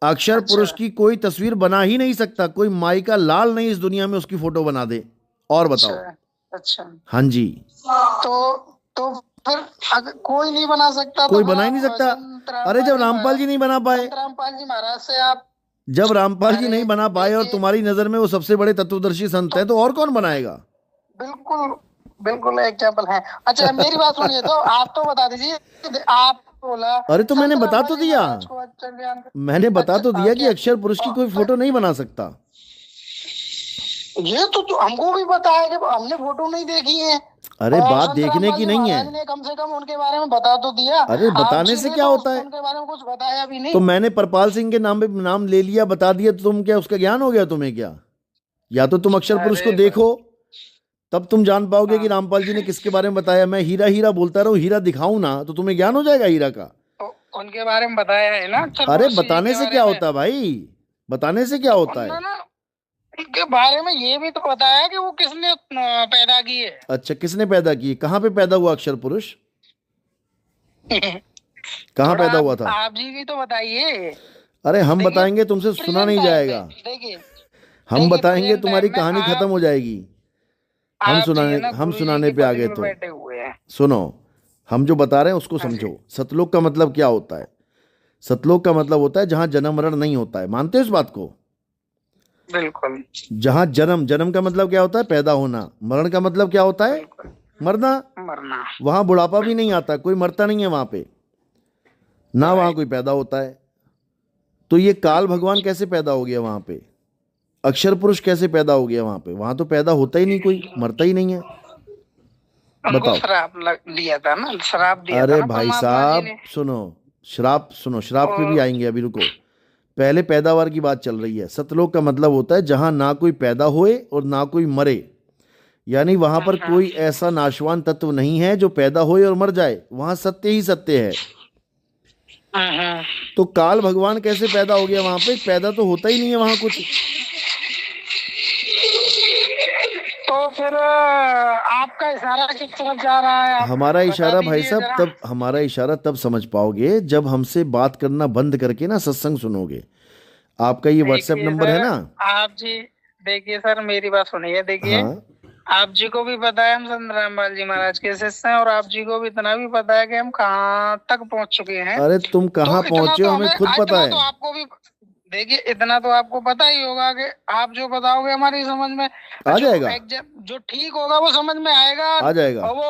[SPEAKER 2] अक्षर
[SPEAKER 1] अच्छा
[SPEAKER 2] पुरुष की कोई तस्वीर बना ही नहीं सकता। कोई माई का लाल नहीं इस दुनिया में उसकी फोटो बना दे। और
[SPEAKER 1] अच्छा
[SPEAKER 2] बताओ।
[SPEAKER 1] अच्छा,
[SPEAKER 2] हाँ जी।
[SPEAKER 1] तो फिर अगर कोई नहीं बना सकता तो
[SPEAKER 2] कोई
[SPEAKER 1] फिर
[SPEAKER 2] बना ही नहीं
[SPEAKER 1] आप
[SPEAKER 2] सकता। अरे जब रामपाल जी नहीं बना पाए,
[SPEAKER 1] संत रामपाल जी महाराज से आप।
[SPEAKER 2] जब रामपाल जी नहीं
[SPEAKER 1] अरे
[SPEAKER 2] बना पाए और
[SPEAKER 1] देखिए,
[SPEAKER 2] तुम्हारी नजर में वो सबसे बड़े तत्वदर्शी संत
[SPEAKER 1] तो
[SPEAKER 2] हैं, तो और कौन बनाएगा?
[SPEAKER 1] बिल्कुल बिल्कुल एग्जाम्पल है। अच्छा, मेरी बात सुनिए, तो आप तो बता दीजिए। आप बोला
[SPEAKER 2] अरे तो मैंने बता
[SPEAKER 1] सतनाम
[SPEAKER 2] तो
[SPEAKER 1] बाजी
[SPEAKER 2] दिया,
[SPEAKER 1] महाराज को अक्षर ज्ञान।
[SPEAKER 2] मैंने बता तो
[SPEAKER 1] अच्छा
[SPEAKER 2] दिया कि
[SPEAKER 1] क्या?
[SPEAKER 2] अक्षर पुरुष की कोई फोटो नहीं बना सकता।
[SPEAKER 1] ये तो हमको भी पता है, जब हमने फोटो नहीं देखी है।
[SPEAKER 2] अरे
[SPEAKER 1] और
[SPEAKER 2] बात
[SPEAKER 1] संतराम
[SPEAKER 2] देखने की
[SPEAKER 1] बाजी
[SPEAKER 2] नहीं है।
[SPEAKER 1] महाराज ने कम से कम उनके बारे में बता तो दिया।
[SPEAKER 2] अरे
[SPEAKER 1] आप
[SPEAKER 2] बताने
[SPEAKER 1] जी
[SPEAKER 2] से
[SPEAKER 1] ने
[SPEAKER 2] क्या
[SPEAKER 1] तो
[SPEAKER 2] होता है?
[SPEAKER 1] उनके बारे में कुछ बताया भी
[SPEAKER 2] तो
[SPEAKER 1] नहीं।
[SPEAKER 2] मैंने परपाल सिंह के नाम पे नाम ले लिया, बता दिया, तो तुम क्या उसका ज्ञान हो गया तुम्हें क्या? या तो तुम अक्षर पुरुष को
[SPEAKER 1] अरे
[SPEAKER 2] देखो, तब तुम जान पाओगे कि
[SPEAKER 1] हाँ,
[SPEAKER 2] रामपाल जी ने किसके बारे में बताया। मैं हीरा हीरा बोलता रहूं, हीरा दिखाऊं ना, तो तुम्हें ज्ञान हो जाएगा हीरा का।
[SPEAKER 1] तो उनके बारे में बताया है ना अक्षर
[SPEAKER 2] अरे
[SPEAKER 1] पुरुष जी
[SPEAKER 2] बताने
[SPEAKER 1] के
[SPEAKER 2] से
[SPEAKER 1] बारे
[SPEAKER 2] क्या
[SPEAKER 1] में।
[SPEAKER 2] होता है भाई, बताने से क्या होता है?
[SPEAKER 1] उन्होंने उनके बारे में ये भी तो बताया कि वो किसने पैदा की है।
[SPEAKER 2] अच्छा, किसने पैदा की? कहाँ पे पैदा हुआ अक्षर पुरुष? कहाँ
[SPEAKER 1] थोड़ा
[SPEAKER 2] पैदा हुआ था?
[SPEAKER 1] आप जी भी तो बताइए।
[SPEAKER 2] अरे हम
[SPEAKER 1] देखिए
[SPEAKER 2] बताएंगे, तुमसे सुना
[SPEAKER 1] प्रेजेंट
[SPEAKER 2] नहीं
[SPEAKER 1] टाइम पे
[SPEAKER 2] जाएगा।
[SPEAKER 1] देखिए,
[SPEAKER 2] हम बताएंगे,
[SPEAKER 1] प्रेजेंट टाइम
[SPEAKER 2] तुम्हारी
[SPEAKER 1] में
[SPEAKER 2] कहानी खत्म हो जाएगी।
[SPEAKER 1] आप जी है ना
[SPEAKER 2] हम
[SPEAKER 1] गुरु जी
[SPEAKER 2] सुनाने
[SPEAKER 1] की
[SPEAKER 2] पे आ
[SPEAKER 1] पदवी
[SPEAKER 2] गए
[SPEAKER 1] में
[SPEAKER 2] तो
[SPEAKER 1] बैठे हुए हैं।
[SPEAKER 2] सुनो, हम जो बता रहे हैं उसको
[SPEAKER 1] हाँ जी,
[SPEAKER 2] समझो। सतलोक का मतलब क्या होता है? सतलोक का मतलब होता है जहां जन्म मरण नहीं होता है। मानते हो इस बात को?
[SPEAKER 1] बिल्कुल
[SPEAKER 2] जहां जन्म, जन्म का मतलब क्या होता है? पैदा होना। मरण का मतलब क्या होता है?
[SPEAKER 1] बिल्कुल।
[SPEAKER 2] मरना।
[SPEAKER 1] मरना।
[SPEAKER 2] वहां बुढ़ापा भी नहीं
[SPEAKER 1] बिल्कुल
[SPEAKER 2] आता, कोई मरता नहीं है वहां पे, ना वहां
[SPEAKER 1] राइट।
[SPEAKER 2] कोई पैदा होता है। तो ये काल भगवान कैसे पैदा हो गया वहां पे? अक्षर पुरुष कैसे पैदा हो गया वहां पे? वहां तो पैदा होता ही नहीं, कोई मरता ही नहीं है।
[SPEAKER 1] उनको
[SPEAKER 2] बताओ।
[SPEAKER 1] श्राप दिया था ना, श्राप दिया था
[SPEAKER 2] अरे
[SPEAKER 1] ना
[SPEAKER 2] भाई
[SPEAKER 1] परमात्मा जी
[SPEAKER 2] साहब
[SPEAKER 1] ने।
[SPEAKER 2] सुनो, श्राप सुनो, श्राप पे भी
[SPEAKER 1] और
[SPEAKER 2] आएंगे, अभी रुको। पहले पैदावार की बात चल रही है। सतलोक का मतलब होता है जहां ना कोई पैदा होए और ना कोई मरे, यानी वहां पर
[SPEAKER 1] हाँ,
[SPEAKER 2] कोई ऐसा नाशवान तत्व नहीं है जो पैदा होए और मर जाए, वहां सत्य ही सत्य है।
[SPEAKER 1] हाँ, हाँ।
[SPEAKER 2] तो काल भगवान कैसे पैदा हो गया वहां पे? पैदा तो होता ही नहीं है वहां कुछ।
[SPEAKER 1] तो फिर आपका इशारा किस तरफ जा रहा है, आप
[SPEAKER 2] हमारा
[SPEAKER 1] बता
[SPEAKER 2] इशारा भाई
[SPEAKER 1] दीजिए
[SPEAKER 2] साहब,
[SPEAKER 1] जरा।
[SPEAKER 2] तब हमारा इशारा तब समझ पाओगे जब हमसे बात करना बंद करके ना सत्संग सुनोगे। आपका ये व्हाट्सएप
[SPEAKER 1] देखिए
[SPEAKER 2] नंबर है
[SPEAKER 1] सर,
[SPEAKER 2] ना?
[SPEAKER 1] आप जी देखिए सर, मेरी बात सुनिए। देखिए
[SPEAKER 2] हाँ।
[SPEAKER 1] आप जी को भी पता है हम संत रामपाल जी महाराज के शिष्य हैं, और आप जी को भी इतना भी पता है कि हम कहाँ तक पहुंच चुके हैं।
[SPEAKER 2] अरे तुम कहाँ
[SPEAKER 1] तो इतना
[SPEAKER 2] पहुंचे
[SPEAKER 1] तो
[SPEAKER 2] हो हमें
[SPEAKER 1] हमें,
[SPEAKER 2] खुद पता
[SPEAKER 1] इतना
[SPEAKER 2] है।
[SPEAKER 1] तो आपको भी, देखिए इतना तो आपको पता ही होगा कि आप जो बताओगे हमारी समझ में,
[SPEAKER 2] आ
[SPEAKER 1] जो
[SPEAKER 2] जाएगा।
[SPEAKER 1] एग्जैक्ट जो ठीक होगा वो समझ में आएगा,
[SPEAKER 2] आ जाएगा।
[SPEAKER 1] और वो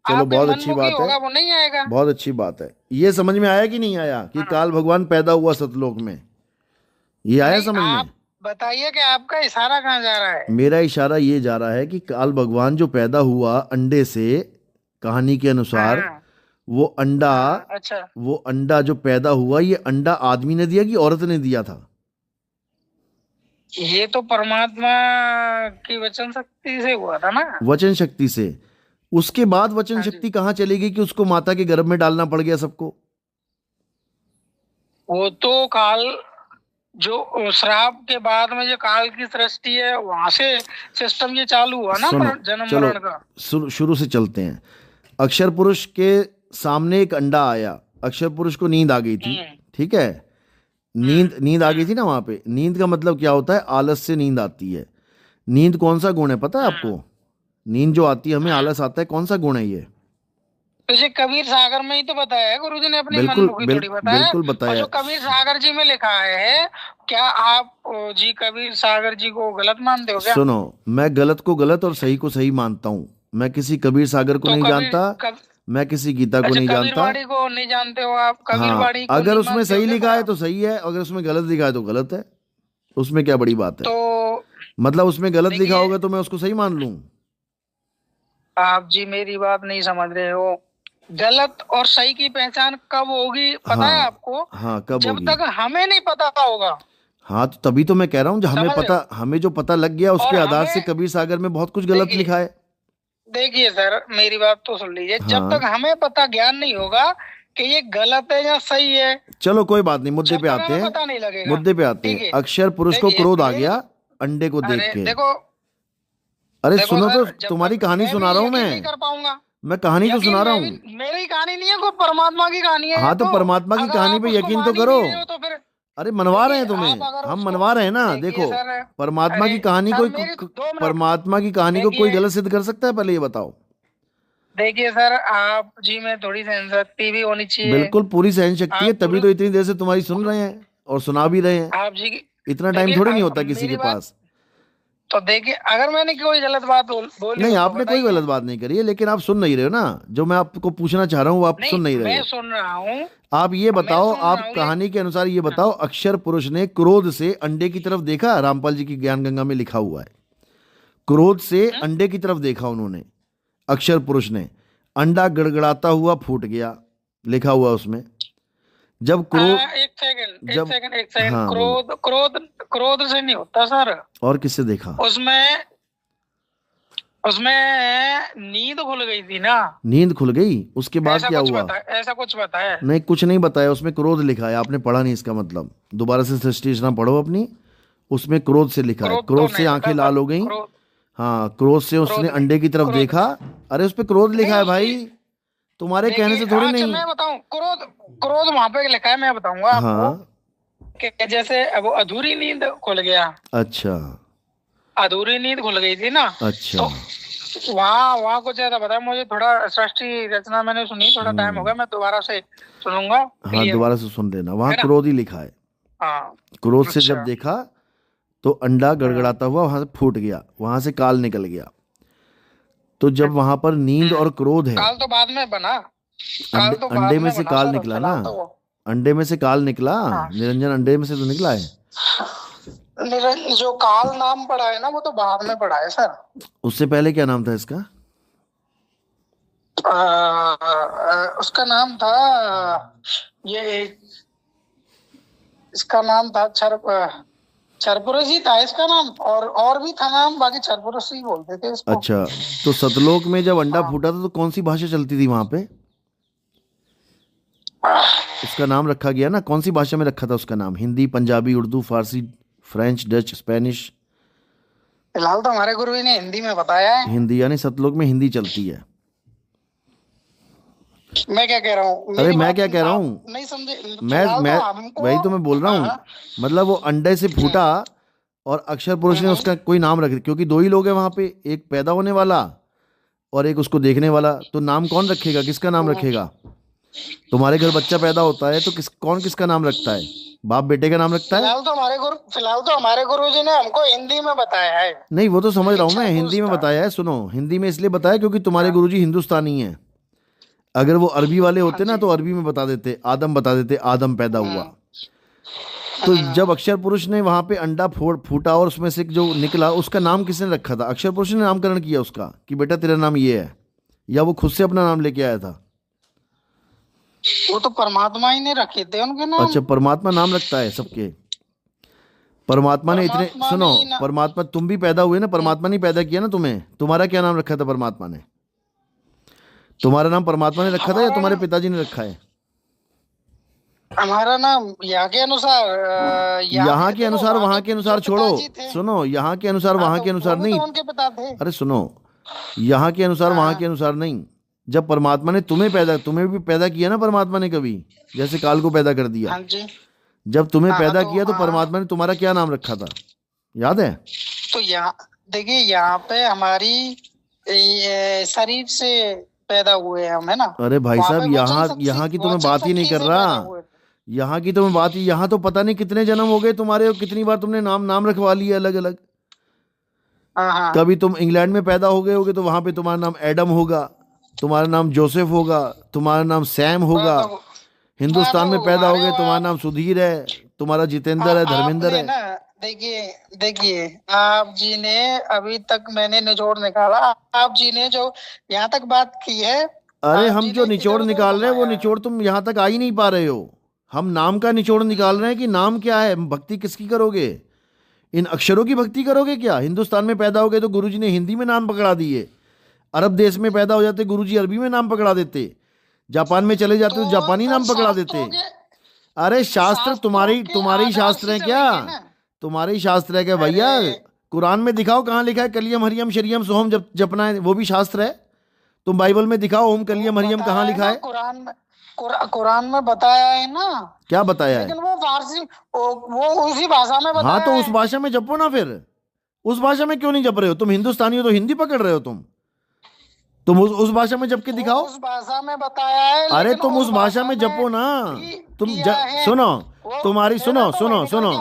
[SPEAKER 2] चलो
[SPEAKER 1] आपके
[SPEAKER 2] बहुत अच्छी
[SPEAKER 1] मनमुखी
[SPEAKER 2] बात है,
[SPEAKER 1] होगा वो नहीं आएगा।
[SPEAKER 2] बहुत अच्छी बात है। ये समझ में आया कि नहीं आया कि
[SPEAKER 1] हाँ,
[SPEAKER 2] काल भगवान पैदा हुआ सतलोक में? ये आया
[SPEAKER 1] नहीं
[SPEAKER 2] समझ में?
[SPEAKER 1] आप बताइए कि आपका इशारा कहाँ जा रहा है।
[SPEAKER 2] मेरा इशारा ये जा रहा है कि काल भगवान जो पैदा हुआ अंडे से, कहानी के अनुसार,
[SPEAKER 1] हाँ,
[SPEAKER 2] वो अंडा,
[SPEAKER 1] हाँ, अच्छा।
[SPEAKER 2] वो अंडा जो पैदा हुआ, ये अंडा आदमी ने दिया कि औरत ने दिया था?
[SPEAKER 1] ये तो परमात्मा की वचन शक्ति से हुआ था ना।
[SPEAKER 2] वचन शक्ति से। उसके बाद वचन
[SPEAKER 1] हाँ जी,
[SPEAKER 2] शक्ति कहाँ चली गई कि उसको माता के गर्भ में डालना पड़ गया सबको?
[SPEAKER 1] वो तो काल, जो श्राप के बाद में जो काल की सृष्टि है वहां से सिस्टम ये चालू हुआ ना,
[SPEAKER 2] सुनो,
[SPEAKER 1] जन्म
[SPEAKER 2] चलो
[SPEAKER 1] मरण का।
[SPEAKER 2] शुरू से चलते हैं। अक्षर पुरुष के सामने एक अंडा आया, अक्षर पुरुष को नींद आ गई थी।
[SPEAKER 1] हम्म,
[SPEAKER 2] ठीक है, नींद नींद आ गई थी ना वहां पे। नींद का मतलब क्या होता है? आलस से नींद आती है। नींद कौन सा गुण है पता है
[SPEAKER 1] हम्म,
[SPEAKER 2] आपको? नींद जो आती है, हमें
[SPEAKER 1] हम्म।
[SPEAKER 2] आलस आता है, कौन सा गुण है ये?
[SPEAKER 1] तुझे कबीर सागर में ही तो बताया है गुरु जी ने, अपनी
[SPEAKER 2] बिल्कुल
[SPEAKER 1] मनमुखी थोड़ी बताया है।
[SPEAKER 2] बिल्कुल
[SPEAKER 1] और
[SPEAKER 2] बताया।
[SPEAKER 1] जो कबीर सागर जी में लिखा है, क्या आप जी कबीर सागर जी को गलत मानते हो क्या?
[SPEAKER 2] सुनो, मैं गलत को गलत और सही को सही मानता हूं। मैं किसी कबीर सागर को
[SPEAKER 1] तो
[SPEAKER 2] नहीं जानता,
[SPEAKER 1] कब,
[SPEAKER 2] मैं किसी गीता को
[SPEAKER 1] अच्छा
[SPEAKER 2] नहीं
[SPEAKER 1] कबीर
[SPEAKER 2] जानता।
[SPEAKER 1] वाणी को नहीं जानते हो आप? कबीर
[SPEAKER 2] हाँ,
[SPEAKER 1] वाणी को
[SPEAKER 2] अगर
[SPEAKER 1] नहीं
[SPEAKER 2] उसमें
[SPEAKER 1] मानते हो
[SPEAKER 2] सही
[SPEAKER 1] क्या फिर
[SPEAKER 2] लिखा है
[SPEAKER 1] आप?
[SPEAKER 2] तो सही है, अगर उसमें गलत लिखा है तो गलत है। उसमें क्या बड़ी बात है?
[SPEAKER 1] तो
[SPEAKER 2] मतलब उसमें गलत लिखा
[SPEAKER 1] देखिए,
[SPEAKER 2] होगा तो मैं उसको सही मान लूं?
[SPEAKER 1] आप जी मेरी बात नहीं समझ रहे हो। गलत और सही की पहचान कब होगी पता है
[SPEAKER 2] हाँ।
[SPEAKER 1] आपको?
[SPEAKER 2] हाँ, कब
[SPEAKER 1] जब
[SPEAKER 2] होगी?
[SPEAKER 1] तक हमें नहीं पता होगा।
[SPEAKER 2] हाँ, तो तभी तो मैं कह रहा हूँ, जो हमें
[SPEAKER 1] समझ रहे
[SPEAKER 2] पता,
[SPEAKER 1] हो?
[SPEAKER 2] हमें जो पता लग गया उसके
[SPEAKER 1] और
[SPEAKER 2] आधार से
[SPEAKER 1] हमें,
[SPEAKER 2] कबीर सागर में बहुत कुछ गलत
[SPEAKER 1] देखिए,
[SPEAKER 2] लिखा है।
[SPEAKER 1] देखिए सर मेरी बात तो सुन लीजिए। जब तक
[SPEAKER 2] हाँ,
[SPEAKER 1] हमें पता ज्ञान नहीं होगा कि ये गलत है या सही है,
[SPEAKER 2] चलो कोई बात नहीं, मुद्दे
[SPEAKER 1] जब
[SPEAKER 2] पे
[SPEAKER 1] तक
[SPEAKER 2] आते
[SPEAKER 1] हमें
[SPEAKER 2] हैं।
[SPEAKER 1] पता नहीं लगेगा।
[SPEAKER 2] मुद्दे पे आते
[SPEAKER 1] ठीक
[SPEAKER 2] हैं।
[SPEAKER 1] है,
[SPEAKER 2] अक्षर पुरुष को
[SPEAKER 1] देखिए
[SPEAKER 2] क्रोध आ
[SPEAKER 1] मेरी,
[SPEAKER 2] गया अंडे को देख
[SPEAKER 1] अरे
[SPEAKER 2] के।
[SPEAKER 1] देखो,
[SPEAKER 2] अरे
[SPEAKER 1] देखो
[SPEAKER 2] सुनो तो,
[SPEAKER 1] सर, जब
[SPEAKER 2] तुम्हारी
[SPEAKER 1] तक
[SPEAKER 2] कहानी
[SPEAKER 1] मैं
[SPEAKER 2] सुना
[SPEAKER 1] भी
[SPEAKER 2] रहा हूँ
[SPEAKER 1] यकीन नहीं
[SPEAKER 2] मैं।
[SPEAKER 1] कर पाऊंगा।
[SPEAKER 2] मैं कहानी तो सुना
[SPEAKER 1] यकीन
[SPEAKER 2] रहा
[SPEAKER 1] मैं भी,
[SPEAKER 2] हूँ।
[SPEAKER 1] मेरी कहानी नहीं है, कोई परमात्मा की कहानी है ये
[SPEAKER 2] हाँ, तो
[SPEAKER 1] तो।
[SPEAKER 2] परमात्मा की
[SPEAKER 1] अगर
[SPEAKER 2] कहानी
[SPEAKER 1] आप
[SPEAKER 2] पे
[SPEAKER 1] उसको
[SPEAKER 2] यकीन तो
[SPEAKER 1] मान ही
[SPEAKER 2] करो।
[SPEAKER 1] नहीं रहे हो तो फिर,
[SPEAKER 2] अरे मनवा रहे
[SPEAKER 1] देखिए
[SPEAKER 2] हैं तुम्हें,
[SPEAKER 1] आप अगर
[SPEAKER 2] हम
[SPEAKER 1] उसको,
[SPEAKER 2] मनवा रहे हैं ना।
[SPEAKER 1] देखिए
[SPEAKER 2] देखो,
[SPEAKER 1] सर,
[SPEAKER 2] परमात्मा
[SPEAKER 1] अरे
[SPEAKER 2] की कहानी
[SPEAKER 1] सर
[SPEAKER 2] कोई
[SPEAKER 1] मेरी 2 मिनट,
[SPEAKER 2] परमात्मा की कहानी को कोई
[SPEAKER 1] देखिए,
[SPEAKER 2] गलत सिद्ध कर सकता है? पहले ये बताओ।
[SPEAKER 1] देखिए सर आप जी में थोड़ी सहन शक्ति भी होनी चाहिए।
[SPEAKER 2] बिल्कुल पूरी सहन शक्ति है,
[SPEAKER 1] आप
[SPEAKER 2] तभी
[SPEAKER 1] गुरु,
[SPEAKER 2] तो इतनी देर से तुम्हारी सुन रहे हैं और सुना भी रहे हैं।
[SPEAKER 1] आप जी की,
[SPEAKER 2] इतना टाइम
[SPEAKER 1] देखिए
[SPEAKER 2] थोड़ी नहीं होता किसी
[SPEAKER 1] मेरी
[SPEAKER 2] के
[SPEAKER 1] बात,
[SPEAKER 2] पास।
[SPEAKER 1] तो देखिए, अगर मैंने कोई गलत बात बोली
[SPEAKER 2] नहीं,
[SPEAKER 1] हो तो
[SPEAKER 2] आपने कोई
[SPEAKER 1] बताइए।
[SPEAKER 2] गलत बात नहीं करी है, लेकिन आप सुन नहीं रहे हो ना, जो मैं आपको पूछना चाह रहा हूँ वो आप
[SPEAKER 1] नहीं,
[SPEAKER 2] सुन नहीं रहे
[SPEAKER 1] मैं
[SPEAKER 2] हो।
[SPEAKER 1] सुन रहा हूँ।
[SPEAKER 2] आप ये
[SPEAKER 1] मैं
[SPEAKER 2] बताओ,
[SPEAKER 1] सुन रहा
[SPEAKER 2] आप
[SPEAKER 1] हूँ
[SPEAKER 2] कहानी के अनुसार ये बताओ, अक्षर पुरुष ने क्रोध से अंडे की तरफ देखा? रामपाल जी की ज्ञान गंगा में लिखा हुआ है, क्रोध से अंडे की तरफ देखा उन्होंने, अक्षर पुरुष ने। अंडा गड़गड़ाता हुआ फूट गया, लिखा हुआ उसमें। जब क्रोध,
[SPEAKER 1] एक सेकंड, एक
[SPEAKER 2] जब,
[SPEAKER 1] सेकंड, एक सेकंड।
[SPEAKER 2] हाँ बोलो।
[SPEAKER 1] क्रोध क्रोध क्रोध से नहीं होता सर।
[SPEAKER 2] और किससे देखा?
[SPEAKER 1] उसमें उसमें नींद खुल गई थी ना।
[SPEAKER 2] नींद खुल गई, उसके बाद क्या हुआ?
[SPEAKER 1] ऐसा कुछ बताया।
[SPEAKER 2] नहीं, कुछ नहीं बताया, उसमें क्रोध लिखा है, आपने पढ़ा नहीं, इसका मतलब दोबारा से सृष्टि रचना पढ़ो अपनी, उसमें क्रोध से लिखा है,
[SPEAKER 1] क्रोध तो
[SPEAKER 2] क्रोध से
[SPEAKER 1] नहीं
[SPEAKER 2] आंखें
[SPEAKER 1] पता
[SPEAKER 2] लाल
[SPEAKER 1] सर।
[SPEAKER 2] हो गई।
[SPEAKER 1] क्रोध
[SPEAKER 2] हाँ, क्रोध से उसने
[SPEAKER 1] क्रोध नहीं,
[SPEAKER 2] अंडे की तरफ
[SPEAKER 1] क्रोध
[SPEAKER 2] देखा। अरे उस पे क्रोध लिखा
[SPEAKER 1] नहीं
[SPEAKER 2] है
[SPEAKER 1] उसकी।
[SPEAKER 2] भाई, तुम्हारे कहने
[SPEAKER 1] देखिए,
[SPEAKER 2] से थोड़ी
[SPEAKER 1] अच्छा
[SPEAKER 2] नहीं।
[SPEAKER 1] मैं बताऊं, क्रोध क्रोध वहां पे लिखा है, मैं बताऊंगा आपको
[SPEAKER 2] हाँ,
[SPEAKER 1] कि जैसे वो अधूरी नींद खुल गया,
[SPEAKER 2] अच्छा
[SPEAKER 1] अधूरी नींद खुल गई थी ना।
[SPEAKER 2] अच्छा।
[SPEAKER 1] तो वहाँ वहाँ कुछ ऐसा बताया मुझे, थोड़ा सृष्टि रचना मैंने सुनी, थोड़ा टाइम हो गया, मैं दोबारा से सुनूंगा।
[SPEAKER 2] हाँ,
[SPEAKER 1] ये
[SPEAKER 2] दोबारा से सुन लेना, वहां
[SPEAKER 1] है ना।
[SPEAKER 2] क्रोध ही लिखा है।
[SPEAKER 1] हाँ।
[SPEAKER 2] क्रोध से जब
[SPEAKER 1] अच्छा।
[SPEAKER 2] देखा तो अंडा गड़गड़ाता हुआ वहां से फूट गया, वहां से काल निकल गया। तो जब वहां पर नींद और क्रोध है,
[SPEAKER 1] काल तो बाद में बना, काल
[SPEAKER 2] अंडे,
[SPEAKER 1] तो बाद
[SPEAKER 2] अंडे में
[SPEAKER 1] में
[SPEAKER 2] से
[SPEAKER 1] बना
[SPEAKER 2] काल
[SPEAKER 1] सर,
[SPEAKER 2] निकला ना,
[SPEAKER 1] फिलहाल तो वो।
[SPEAKER 2] अंडे में से काल निकला,
[SPEAKER 1] हाँ।
[SPEAKER 2] निरंजन अंडे में से तो निकला है।
[SPEAKER 1] जो काल नाम पड़ा है ना, वो तो बाद में पड़ा है सर।
[SPEAKER 2] उससे पहले क्या नाम था इसका?
[SPEAKER 1] उसका नाम था, ये इसका नाम था छरपुरुष ही था इसका नाम, और भी था नाम, बाकी छरपुरुष ही बोलते थे इसको।
[SPEAKER 2] अच्छा, तो सतलोक में जब अंडा
[SPEAKER 1] हाँ।
[SPEAKER 2] फूटा था तो कौन सी भाषा चलती थी वहां पे? उसका नाम रखा गया ना, कौन सी भाषा में रखा था उसका नाम? हिंदी, पंजाबी, उर्दू, फारसी, फ्रेंच, डच, स्पेनिश?
[SPEAKER 1] फिलहाल तो हमारे गुरु जी ने हिंदी में बताया है।
[SPEAKER 2] हिंदी, यानी सतलोक में हिंदी चलती है।
[SPEAKER 1] मैं क्या कह रहा हूँ,
[SPEAKER 2] अरे
[SPEAKER 1] मेरी
[SPEAKER 2] मैं
[SPEAKER 1] बात
[SPEAKER 2] क्या कह रहा
[SPEAKER 1] आप
[SPEAKER 2] हूँ,
[SPEAKER 1] नहीं समझे।
[SPEAKER 2] मैं
[SPEAKER 1] फिलहाल
[SPEAKER 2] मैं
[SPEAKER 1] तो हमको।
[SPEAKER 2] वही तो मैं बोल रहा हूँ।
[SPEAKER 1] हाँ।
[SPEAKER 2] मतलब वो अंडे से फूटा और अक्षर पुरुष ने उसका कोई नाम रख दिया, क्योंकि दो ही लोग हैं वहां पे, एक पैदा होने वाला और एक उसको देखने वाला। तो नाम कौन रखेगा, किसका नाम रखेगा? तुम्हारे घर बच्चा पैदा होता है तो कौन किसका नाम रखता है? बाप बेटे का नाम रखता है?
[SPEAKER 1] फिलहाल तो हमारे गुरु जी ने हमको हिंदी में बताया है।
[SPEAKER 2] नहीं, वो तो समझ रहा हूँ
[SPEAKER 1] अच्छा
[SPEAKER 2] मैं, हिंदी में
[SPEAKER 1] था।
[SPEAKER 2] बताया है। सुनो, हिंदी में इसलिए बताया क्योंकि तुम्हारे
[SPEAKER 1] हाँ।
[SPEAKER 2] गुरुजी हिंदुस्तानी हैं। अगर वो अरबी वाले
[SPEAKER 1] हाँ
[SPEAKER 2] होते ना
[SPEAKER 1] जी।
[SPEAKER 2] तो अरबी में बता देते, आदम बता देते, आदम पैदा हुआ। तो
[SPEAKER 1] हाँ।
[SPEAKER 2] जब अक्षर पुरुष ने वहां पे अंडा फूटा और उसमें से जो निकला, उसका नाम किसने रखा था? अक्षर पुरुष ने नामकरण किया उसका कि बेटा तेरा नाम ये है, या वो खुद से अपना नाम लेके आया था?
[SPEAKER 1] वो तो परमात्मा ही ने रखे थे उनके नाम।
[SPEAKER 2] अच्छा, परमात्मा नाम रखता है सबके। परमात्मा ने इतने,
[SPEAKER 1] परमात्मा
[SPEAKER 2] सुनो,
[SPEAKER 1] ने ही ना।
[SPEAKER 2] परमात्मा, तुम भी पैदा हुए ना, परमात्मा ने पैदा किया ना तुम्हें। तुम्हारा क्या नाम रखा था परमात्मा ने? तुम्हारा नाम परमात्मा ने रखा था या
[SPEAKER 1] हमारा
[SPEAKER 2] तुम्हारे
[SPEAKER 1] नाम
[SPEAKER 2] पिताजी ने रखा है?
[SPEAKER 1] हमारा नाम यहाँ के अनुसार,
[SPEAKER 2] यहाँ
[SPEAKER 1] पे
[SPEAKER 2] के
[SPEAKER 1] थे वो,
[SPEAKER 2] अनुसार, वहां के
[SPEAKER 1] जो
[SPEAKER 2] अनुसार छोड़ो।
[SPEAKER 1] पिताजी थे।
[SPEAKER 2] सुनो, यहाँ के अनुसार,
[SPEAKER 1] हाँ,
[SPEAKER 2] वहां
[SPEAKER 1] तो
[SPEAKER 2] के
[SPEAKER 1] वो
[SPEAKER 2] अनुसार
[SPEAKER 1] भी
[SPEAKER 2] नहीं।
[SPEAKER 1] तो उनके पिता थे।
[SPEAKER 2] अरे सुनो, यहाँ के अनुसार, वहां के
[SPEAKER 1] हाँ।
[SPEAKER 2] अनुसार नहीं। जब परमात्मा ने तुम्हें भी पैदा किया ना परमात्मा ने कभी, जैसे काल को पैदा कर दिया।
[SPEAKER 1] हाँ जी।
[SPEAKER 2] जब तुम्हें
[SPEAKER 1] हाँ
[SPEAKER 2] पैदा
[SPEAKER 1] तो
[SPEAKER 2] किया तो
[SPEAKER 1] हाँ।
[SPEAKER 2] परमात्मा ने तुम्हारा क्या नाम रखा था, याद है?
[SPEAKER 1] तो यहाँ देखिए, यहाँ पे हमारी शरीर से पैदा हुए हम, है ना।
[SPEAKER 2] अरे भाई
[SPEAKER 1] वहाँ
[SPEAKER 2] साहब,
[SPEAKER 1] पे
[SPEAKER 2] यहाँ की तो मैं बात ही नहीं कर
[SPEAKER 1] से पैदा
[SPEAKER 2] रहा।
[SPEAKER 1] हुए थे।
[SPEAKER 2] यहाँ की तो मैं बात ही, यहाँ तो पता नहीं कितने जन्म हो गए तुम्हारे और कितनी बार तुमने नाम नाम रखवा लिए अलग अलग।
[SPEAKER 1] हाँ हाँ।
[SPEAKER 2] कभी तुम इंग्लैंड में पैदा हो गए होगे तो वहां पे तुम्हारा नाम एडम होगा, तुम्हारा नाम जोसेफ होगा, तुम्हारा नाम सैम होगा। हिंदुस्तान में पैदा हो गए, तुम्हारा नाम सुधीर है, तुम्हारा जितेंद्र है, धर्मेंद्र
[SPEAKER 1] आपने
[SPEAKER 2] है।
[SPEAKER 1] ना, देखिए देखिए, आप जी ने अभी तक मैंने निचोड़ निकाला, आप जी ने जो यहाँ तक बात की है।
[SPEAKER 2] अरे
[SPEAKER 1] आप
[SPEAKER 2] हम
[SPEAKER 1] जी
[SPEAKER 2] जो
[SPEAKER 1] ने
[SPEAKER 2] निचोड़
[SPEAKER 1] इधर उधर
[SPEAKER 2] निकाल रहे हैं वो
[SPEAKER 1] घुमाया है।
[SPEAKER 2] निचोड़ तुम यहाँ तक आ ही नहीं पा रहे हो। हम नाम का निचोड़ निकाल रहे हैं कि नाम क्या है, भक्ति किसकी करोगे, इन अक्षरों की भक्ति करोगे क्या? हिंदुस्तान में पैदा हो गए तो गुरुजी ने हिंदी में नाम पकड़ा दिए, अरब देश में पैदा हो जाते गुरुजी अरबी में नाम पकड़ा देते, जापान में चले जाते तो जापानी नाम पकड़ा देते। अरे शास्त्र तुम्हारे ही शास्त्र है क्या? तुम्हारे ही शास्त्र है क्या भैया? कुरान में दिखाओ कहाँ लिखा है कलियम हरियम शरियम सोहम जपना है, वो भी शास्त्र है। तुम बाइबल में दिखाओ ओम कलियम हरियम कहाँ लिखा है?
[SPEAKER 1] कुरान में बताया है ना।
[SPEAKER 2] क्या बताया है?
[SPEAKER 1] लेकिन वो फारसी, वो उसी भाषा में बताया
[SPEAKER 2] हाँ, तो
[SPEAKER 1] है।
[SPEAKER 2] उस भाषा में जपो ना फिर। उस भाषा में क्यों नहीं जप रहे हो? तुम हिंदुस्तानी हो तो हिंदी पकड़ रहे हो तुम तुम उस भाषा में जप के दिखाओ।
[SPEAKER 1] उस भाषा में बताया है,
[SPEAKER 2] अरे
[SPEAKER 1] लेकिन
[SPEAKER 2] तुम उस भाषा में जपो ना। तुम सुनो, तुम्हारी सुनो सुनो सुनो,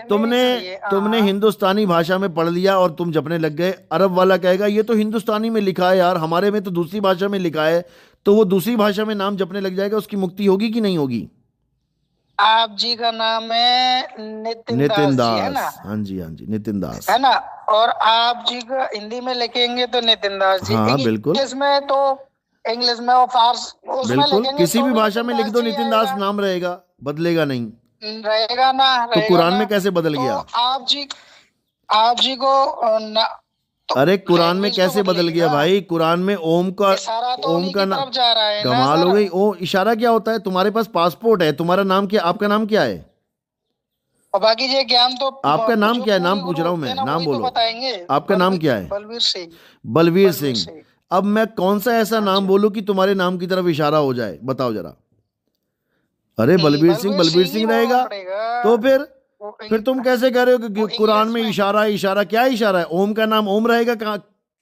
[SPEAKER 2] तुमने हिंदुस्तानी भाषा में पढ़ लिया और तुम जपने लग गए। अरब वाला कहेगा ये तो हिंदुस्तानी में लिखा है यार, हमारे में तो दूसरी भाषा में लिखा है, तो वो दूसरी भाषा में नाम जपने लग जाएगा, उसकी मुक्ति होगी कि नहीं होगी?
[SPEAKER 1] आप जी का नाम है नितिन दास, है ना?
[SPEAKER 2] हाँ जी, हाँ जी, नितिन दास
[SPEAKER 1] है ना। और आप जी का हिंदी में लिखेंगे तो नितिन दास जी।
[SPEAKER 2] हाँ बिल्कुल,
[SPEAKER 1] इसमें तो इंग्लिश में और फारसी
[SPEAKER 2] बिल्कुल, किसी भी भाषा में लिख दो नितिन दास नाम रहेगा, बदलेगा नहीं।
[SPEAKER 1] रहेगा ना,
[SPEAKER 2] तो कुरान में कैसे बदल गया?
[SPEAKER 1] आप जी को
[SPEAKER 2] अरे कुरान में कैसे बदल गया भाई? कुरान में ओम का नाम
[SPEAKER 1] जा रहा है।
[SPEAKER 2] कमाल हो गई। ओ इशारा क्या होता है? तुम्हारे पास पासपोर्ट है, तुम्हारा नाम क्या? आपका नाम क्या है?
[SPEAKER 1] और बाकी ये ज्ञान तो
[SPEAKER 2] आपका नाम क्या है? नाम पूछ रहा हूँ मैं, नाम बोलो। आपका नाम क्या है?
[SPEAKER 1] बलवीर सिंह।
[SPEAKER 2] बलवीर सिंह। अब मैं कौन सा ऐसा नाम बोलूं कि तुम्हारे नाम की तरफ इशारा हो जाए? बताओ जरा। अरे बलवीर सिंह रहेगा तो फिर तुम कैसे कह रहे हो कि कुरान में इशारा है? इशारा क्या इशारा है? ओम का नाम ओम रहेगा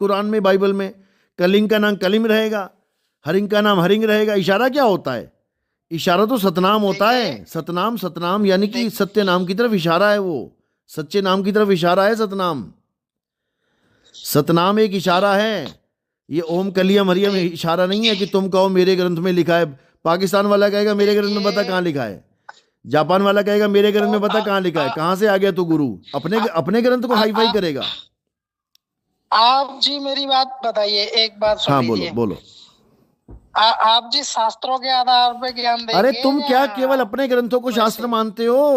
[SPEAKER 2] कुरान में, बाइबल में। कलिंग का नाम कलिम रहेगा, हरिंग का नाम हरिंग रहेगा। इशारा क्या होता है? इशारा तो सतनाम होता है। सतनाम यानी कि सत्य नाम की तरफ इशारा है, वो सच्चे नाम की तरफ इशारा है सतनाम एक इशारा है। ये ओम कलियम हरियम इशारा नहीं है कि तुम कहो मेरे ग्रंथ में लिखा है। पाकिस्तान वाला कहेगा मेरे ग्रंथ में बता कहाँ लिखा है, जापान वाला कहेगा मेरे ग्रंथ में बता कहाँ लिखा है। कहाँ से आ गया तू गुरु? अपने ग्रंथ को हाई फाई करेगा।
[SPEAKER 1] आप जी मेरी बात बताइए, एक बात सुन लीजिए।
[SPEAKER 2] हाँ बोलो।
[SPEAKER 1] आप जी शास्त्रों के आधार पे ज्ञान देंगे?
[SPEAKER 2] अरे तुम क्या केवल अपने ग्रंथों को शास्त्र मानते हो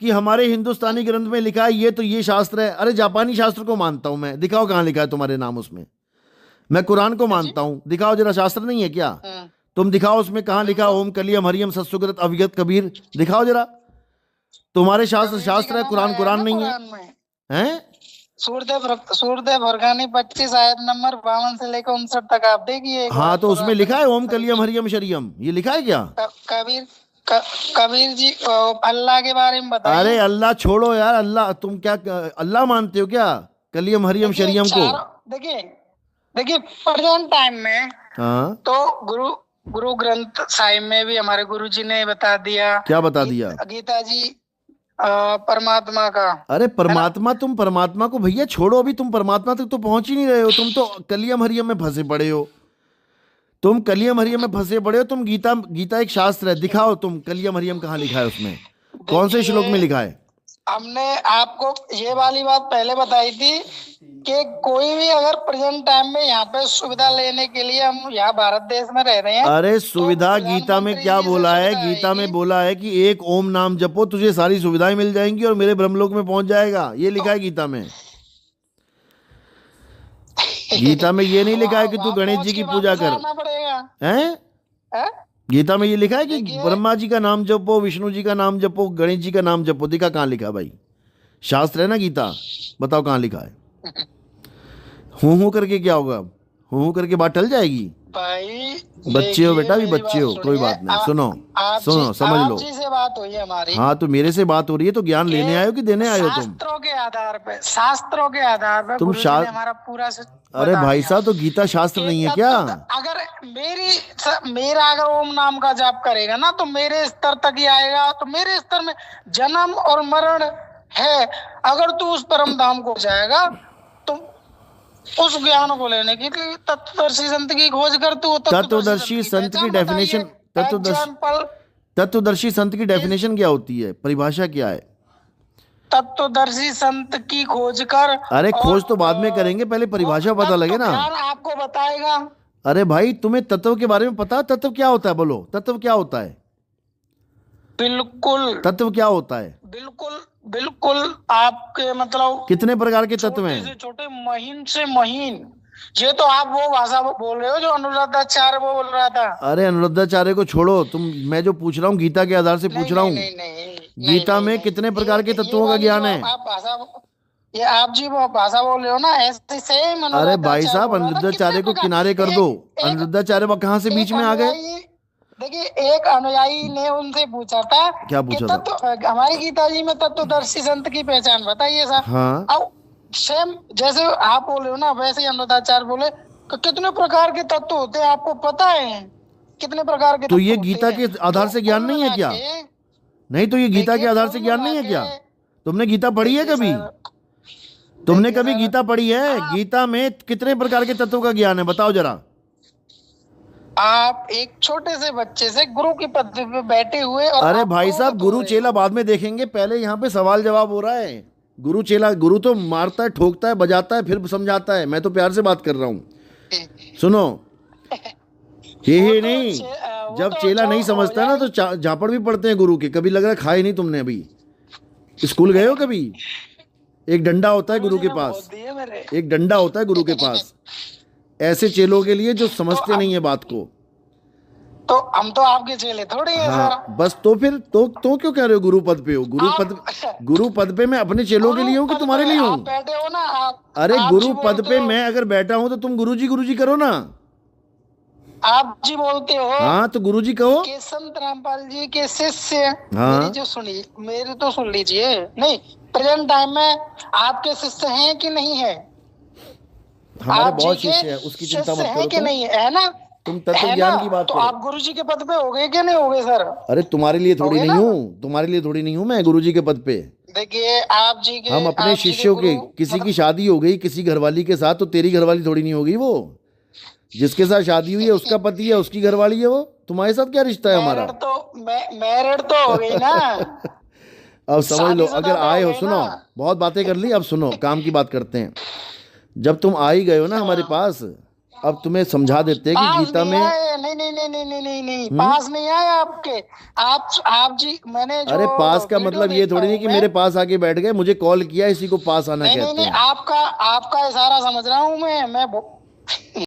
[SPEAKER 2] कि हमारे हिंदुस्तानी ग्रंथ में लिखा है ये तो ये शास्त्र है? अरे जापानी शास्त्र को मानता हूं मैं, दिखाओ कहाँ लिखा है तुम्हारे नाम उसमें। मैं कुरान को मानता हूं, दिखाओ जरा। शास्त्र नहीं है क्या? तुम दिखाओ उसमें कहाँ लिखा ओम कलियम हरियम सत्सुगत अविगत कबीर, दिखाओ जरा। तुम्हारे शास्त्र है, कुरान नहीं है?
[SPEAKER 1] सूरत फुरकानी 25 आयत नंबर 52 से लेकर 59 तक आप देखिए।
[SPEAKER 2] हाँ तो उसमें लिखा है ओम कलियम हरियम शरियम, ये लिखा है क्या?
[SPEAKER 1] कबीर जी अल्लाह के बारे में बताइए।
[SPEAKER 2] अरे अल्लाह छोड़ो यार, अल्लाह तुम क्या अल्लाह मानते हो क्या? कलियम हरियम शरियम को
[SPEAKER 1] देखिए प्रेजेंट टाइम में
[SPEAKER 2] हाँ
[SPEAKER 1] तो गुरु ग्रंथ साहिब में भी हमारे गुरु जी ने बता दिया।
[SPEAKER 2] क्या बता दिया?
[SPEAKER 1] गीता जी परमात्मा का।
[SPEAKER 2] अरे परमात्मा, तुम परमात्मा को भैया छोड़ो, अभी तुम परमात्मा तक तो पहुंच ही नहीं रहे हो। तुम तो कलियम हरियम में फंसे पड़े हो। तुम गीता एक शास्त्र है, दिखाओ तुम कलियम हरियम कहाँ लिखा है उसमें, कौन से श्लोक में लिखा है?
[SPEAKER 1] हमने आपको ये वाली बात पहले बताई थी कि कोई भी अगर प्रेजेंट टाइम में यहाँ पे सुविधा लेने के लिए, हम यहाँ भारत देश में रह रहे हैं।
[SPEAKER 2] अरे सुविधा तो गीता में क्या बोला है? गीता में बोला है कि एक ओम नाम जपो, तुझे सारी सुविधाएं मिल जाएंगी और मेरे ब्रह्मलोक में पहुंच जाएगा। ये लिखा है गीता में। गीता में ये नहीं लिखा है कि तू गणेश जी की पूजा कर, हैं? गीता में ये लिखा है कि ब्रह्मा जी का नाम जपो, विष्णु जी का नाम जपो, गणेश जी का नाम जपो। दिखा कहाँ लिखा भाई? शास्त्र है ना गीता, बताओ कहाँ लिखा है? हूं करके क्या होगा? हूं करके बात टल जाएगी
[SPEAKER 1] भाई।
[SPEAKER 2] बच्चे हो बेटा, भी बच्चे हो, कोई बात नहीं। सुनो समझ लो।
[SPEAKER 1] से बात हुई है हमारी।
[SPEAKER 2] हाँ तो मेरे से बात हो रही है, तो ज्ञान लेने आए हो कि देने आए हो? तुम
[SPEAKER 1] शास्त्रों के आधार पे
[SPEAKER 2] तुम
[SPEAKER 1] हमारा पूरा।
[SPEAKER 2] अरे भाई साहब, तो गीता शास्त्र नहीं है क्या?
[SPEAKER 1] अगर मेरा अगर ओम नाम का जाप करेगा ना तो मेरे स्तर तक ही आएगा। तो मेरे स्तर में जन्म और मरण है। अगर तू उस परम धाम को जाएगा तो उस ज्ञान को लेने की तत्वदर्शी संत की खोज कर। तू
[SPEAKER 2] तत्वदर्शी संत की डेफिनेशन, तत्वदर्शी संत की डेफिनेशन क्या होती है? परिभाषा क्या है?
[SPEAKER 1] तत्वदर्शी संत की खोज कर।
[SPEAKER 2] अरे खोज तो बाद में करेंगे, पहले परिभाषा पता लगे ना।
[SPEAKER 1] आपको बताएगा।
[SPEAKER 2] अरे भाई तुम्हें तत्व के बारे में पता? तत्व क्या होता है? बोलो, तत्व क्या होता है?
[SPEAKER 1] बिल्कुल।
[SPEAKER 2] तत्व क्या होता है?
[SPEAKER 1] बिल्कुल आपके मतलब
[SPEAKER 2] कितने प्रकार के तत्व हैं?
[SPEAKER 1] छोटे महीन से महीन। ये तो आप वो भाषा बोल रहे हो जो अनुरुद्धाचार्य वो बोल रहा था।
[SPEAKER 2] अरे अनुरुद्धाचार्य को छोड़ो, मैं जो पूछ रहा हूँ गीता के आधार से पूछ रहा हूँ। गीता में कितने प्रकार के तत्वों का ज्ञान है?
[SPEAKER 1] ये आप जी वो भाषा बोल रहे हो ना, ऐसे सेम।
[SPEAKER 2] अरे भाई साहब, अनुरुद्धाचार्य को किनारे कर दो। अनुरुद्धाचार्य कहाँ से बीच में आ गए?
[SPEAKER 1] देखिए एक अनुयायी ने उनसे पूछा था,
[SPEAKER 2] क्या पूछा था?
[SPEAKER 1] हमारी गीता जी में तत्वदर्शी संत की पहचान बताइए सर।
[SPEAKER 2] हाँ।
[SPEAKER 1] अब सेम जैसे आप बोले हो ना, वैसे ही अनुरुद्धाचार्य बोले कितने प्रकार के तत्व होते हैं आपको पता है? कितने प्रकार के
[SPEAKER 2] तो
[SPEAKER 1] तत्व
[SPEAKER 2] ये
[SPEAKER 1] होते
[SPEAKER 2] गीता
[SPEAKER 1] हैं?
[SPEAKER 2] के आधार से ज्ञान नहीं है क्या? नहीं तो ये गीता के
[SPEAKER 1] देखिए,
[SPEAKER 2] आधार से
[SPEAKER 1] कुल
[SPEAKER 2] ज्ञान नहीं है
[SPEAKER 1] मिला
[SPEAKER 2] क्या?
[SPEAKER 1] के
[SPEAKER 2] तुमने गीता पढ़ी है
[SPEAKER 1] देखिए
[SPEAKER 2] कभी?
[SPEAKER 1] सर,
[SPEAKER 2] तुमने
[SPEAKER 1] देखिए
[SPEAKER 2] कभी
[SPEAKER 1] सर,
[SPEAKER 2] गीता पढ़ी है?
[SPEAKER 1] आप
[SPEAKER 2] गीता में कितने प्रकार के तत्वों का ज्ञान है, बताओ जरा।
[SPEAKER 1] आप एक छोटे से बच्चे से गुरु की पदवी पे बैठे हुए और
[SPEAKER 2] अरे
[SPEAKER 1] आप
[SPEAKER 2] भाई साहब,
[SPEAKER 1] क्रोधित हो
[SPEAKER 2] गुरु
[SPEAKER 1] रहे
[SPEAKER 2] चेला
[SPEAKER 1] हो।
[SPEAKER 2] बाद में देखेंगे, पहले यहाँ पे सवाल जवाब हो रहा है। गुरु चेला, गुरु तो मारता है, ठोकता है, बजाता है, फिर समझाता है। मैं तो प्यार से बात कर रहा हूँ, सुनो।
[SPEAKER 1] वो तो
[SPEAKER 2] नहीं,
[SPEAKER 1] वो
[SPEAKER 2] जब
[SPEAKER 1] तो
[SPEAKER 2] चेला
[SPEAKER 1] जो
[SPEAKER 2] नहीं
[SPEAKER 1] हो
[SPEAKER 2] समझता ना
[SPEAKER 1] जाए,
[SPEAKER 2] तो झापड़ भी पड़ते हैं गुरु के। कभी लग रहा है खाए नहीं तुमने अभी? स्कूल गए हो कभी? एक डंडा होता है गुरु
[SPEAKER 1] गुरुजी
[SPEAKER 2] के
[SPEAKER 1] ने बोल
[SPEAKER 2] पास,
[SPEAKER 1] दिए मेरे।
[SPEAKER 2] एक डंडा होता है गुरु के पास, ऐसे चेलों के लिए जो
[SPEAKER 1] तो
[SPEAKER 2] समझते नहीं है बात को।
[SPEAKER 1] तो हम तो आपके चेले थोड़ी है
[SPEAKER 2] हाँ,
[SPEAKER 1] सर।
[SPEAKER 2] बस तो फिर तो क्यों कह रहे हो गुरु पद पे हो? गुरु पद पे मैं अपने चेलों के लिए हूँ कि
[SPEAKER 1] पद
[SPEAKER 2] तुम्हारे
[SPEAKER 1] पे
[SPEAKER 2] लिए
[SPEAKER 1] आप
[SPEAKER 2] हूँ?
[SPEAKER 1] बैठे हो ना,
[SPEAKER 2] अरे
[SPEAKER 1] आप
[SPEAKER 2] गुरु
[SPEAKER 1] जी
[SPEAKER 2] पद
[SPEAKER 1] बोलते
[SPEAKER 2] पे
[SPEAKER 1] हो,
[SPEAKER 2] मैं अगर बैठा हूं तो तुम गुरुजी करो ना।
[SPEAKER 1] आप जी बोलते हो
[SPEAKER 2] हाँ, तो गुरुजी कहो।
[SPEAKER 1] कि संत रामपाल जी के शिष्य,
[SPEAKER 2] हाँ।
[SPEAKER 1] मेरी जो सुनिए, मेरी तो सुन लीजिए। नहीं, प्रेजेंट टाइम में आपके शिष्य हैं कि नहीं है?
[SPEAKER 2] हमारे
[SPEAKER 1] आप
[SPEAKER 2] बहुत
[SPEAKER 1] जी के
[SPEAKER 2] शिष्य है, उसकी चिंता
[SPEAKER 1] शिष्य
[SPEAKER 2] मत
[SPEAKER 1] हैं
[SPEAKER 2] करो
[SPEAKER 1] कि
[SPEAKER 2] तुम।
[SPEAKER 1] नहीं है ना?
[SPEAKER 2] तुम तत्व
[SPEAKER 1] है
[SPEAKER 2] ज्ञान
[SPEAKER 1] ना?
[SPEAKER 2] की बात
[SPEAKER 1] तो
[SPEAKER 2] करो।
[SPEAKER 1] आप गुरुजी के पद पे हो गए कि नहीं हो गए सर?
[SPEAKER 2] अरे तुम्हारे लिए थोड़ी
[SPEAKER 1] हो गए
[SPEAKER 2] नहीं
[SPEAKER 1] ना?
[SPEAKER 2] हूँ, तुम्हारे लिए थोड़ी नहीं हूँ मैं गुरुजी के पद पे।
[SPEAKER 1] देखिए आप जी के,
[SPEAKER 2] हम अपने
[SPEAKER 1] आप जी के
[SPEAKER 2] शिष्यों के,
[SPEAKER 1] गुरु,
[SPEAKER 2] किसी की शादी हो गई किसी घरवाली के साथ, तो तेरी घरवाली थोड़ी नहीं होगी वो। जिसके साथ शादी हुई है उसका पति है, उसकी घरवाली है वो। तुम्हारे साथ क्या रिश्ता है हमारा?
[SPEAKER 1] मैरिड तो हो गई ना।
[SPEAKER 2] अब समझ लो,
[SPEAKER 1] शादीशुदा
[SPEAKER 2] अगर
[SPEAKER 1] तो
[SPEAKER 2] आए
[SPEAKER 1] हो
[SPEAKER 2] हो,
[SPEAKER 1] गई
[SPEAKER 2] सुनो,
[SPEAKER 1] ना।
[SPEAKER 2] बहुत बातें कर ली, अब सुनो, काम की बात करते हैं। जब तुम आ ही गए हो ना हमारे पास, अब तुम्हें समझा देते हैं कि
[SPEAKER 1] पास
[SPEAKER 2] गीता
[SPEAKER 1] नहीं
[SPEAKER 2] में।
[SPEAKER 1] आए, नहीं नहीं नहीं नहीं नहीं नहीं नहीं, पास नहीं आए आपके। आप जी, मैंने जो
[SPEAKER 2] अरे पास का
[SPEAKER 1] वीडियो
[SPEAKER 2] मतलब ये
[SPEAKER 1] देखता
[SPEAKER 2] थोड़ी नहीं
[SPEAKER 1] हूँ
[SPEAKER 2] कि
[SPEAKER 1] मैं,
[SPEAKER 2] मेरे पास आके बैठ गए, मुझे कॉल किया, इसी को पास आना
[SPEAKER 1] नहीं नहीं
[SPEAKER 2] कहते
[SPEAKER 1] नहीं,
[SPEAKER 2] हैं।
[SPEAKER 1] आपका इशारा समझ रहा हूँ मैं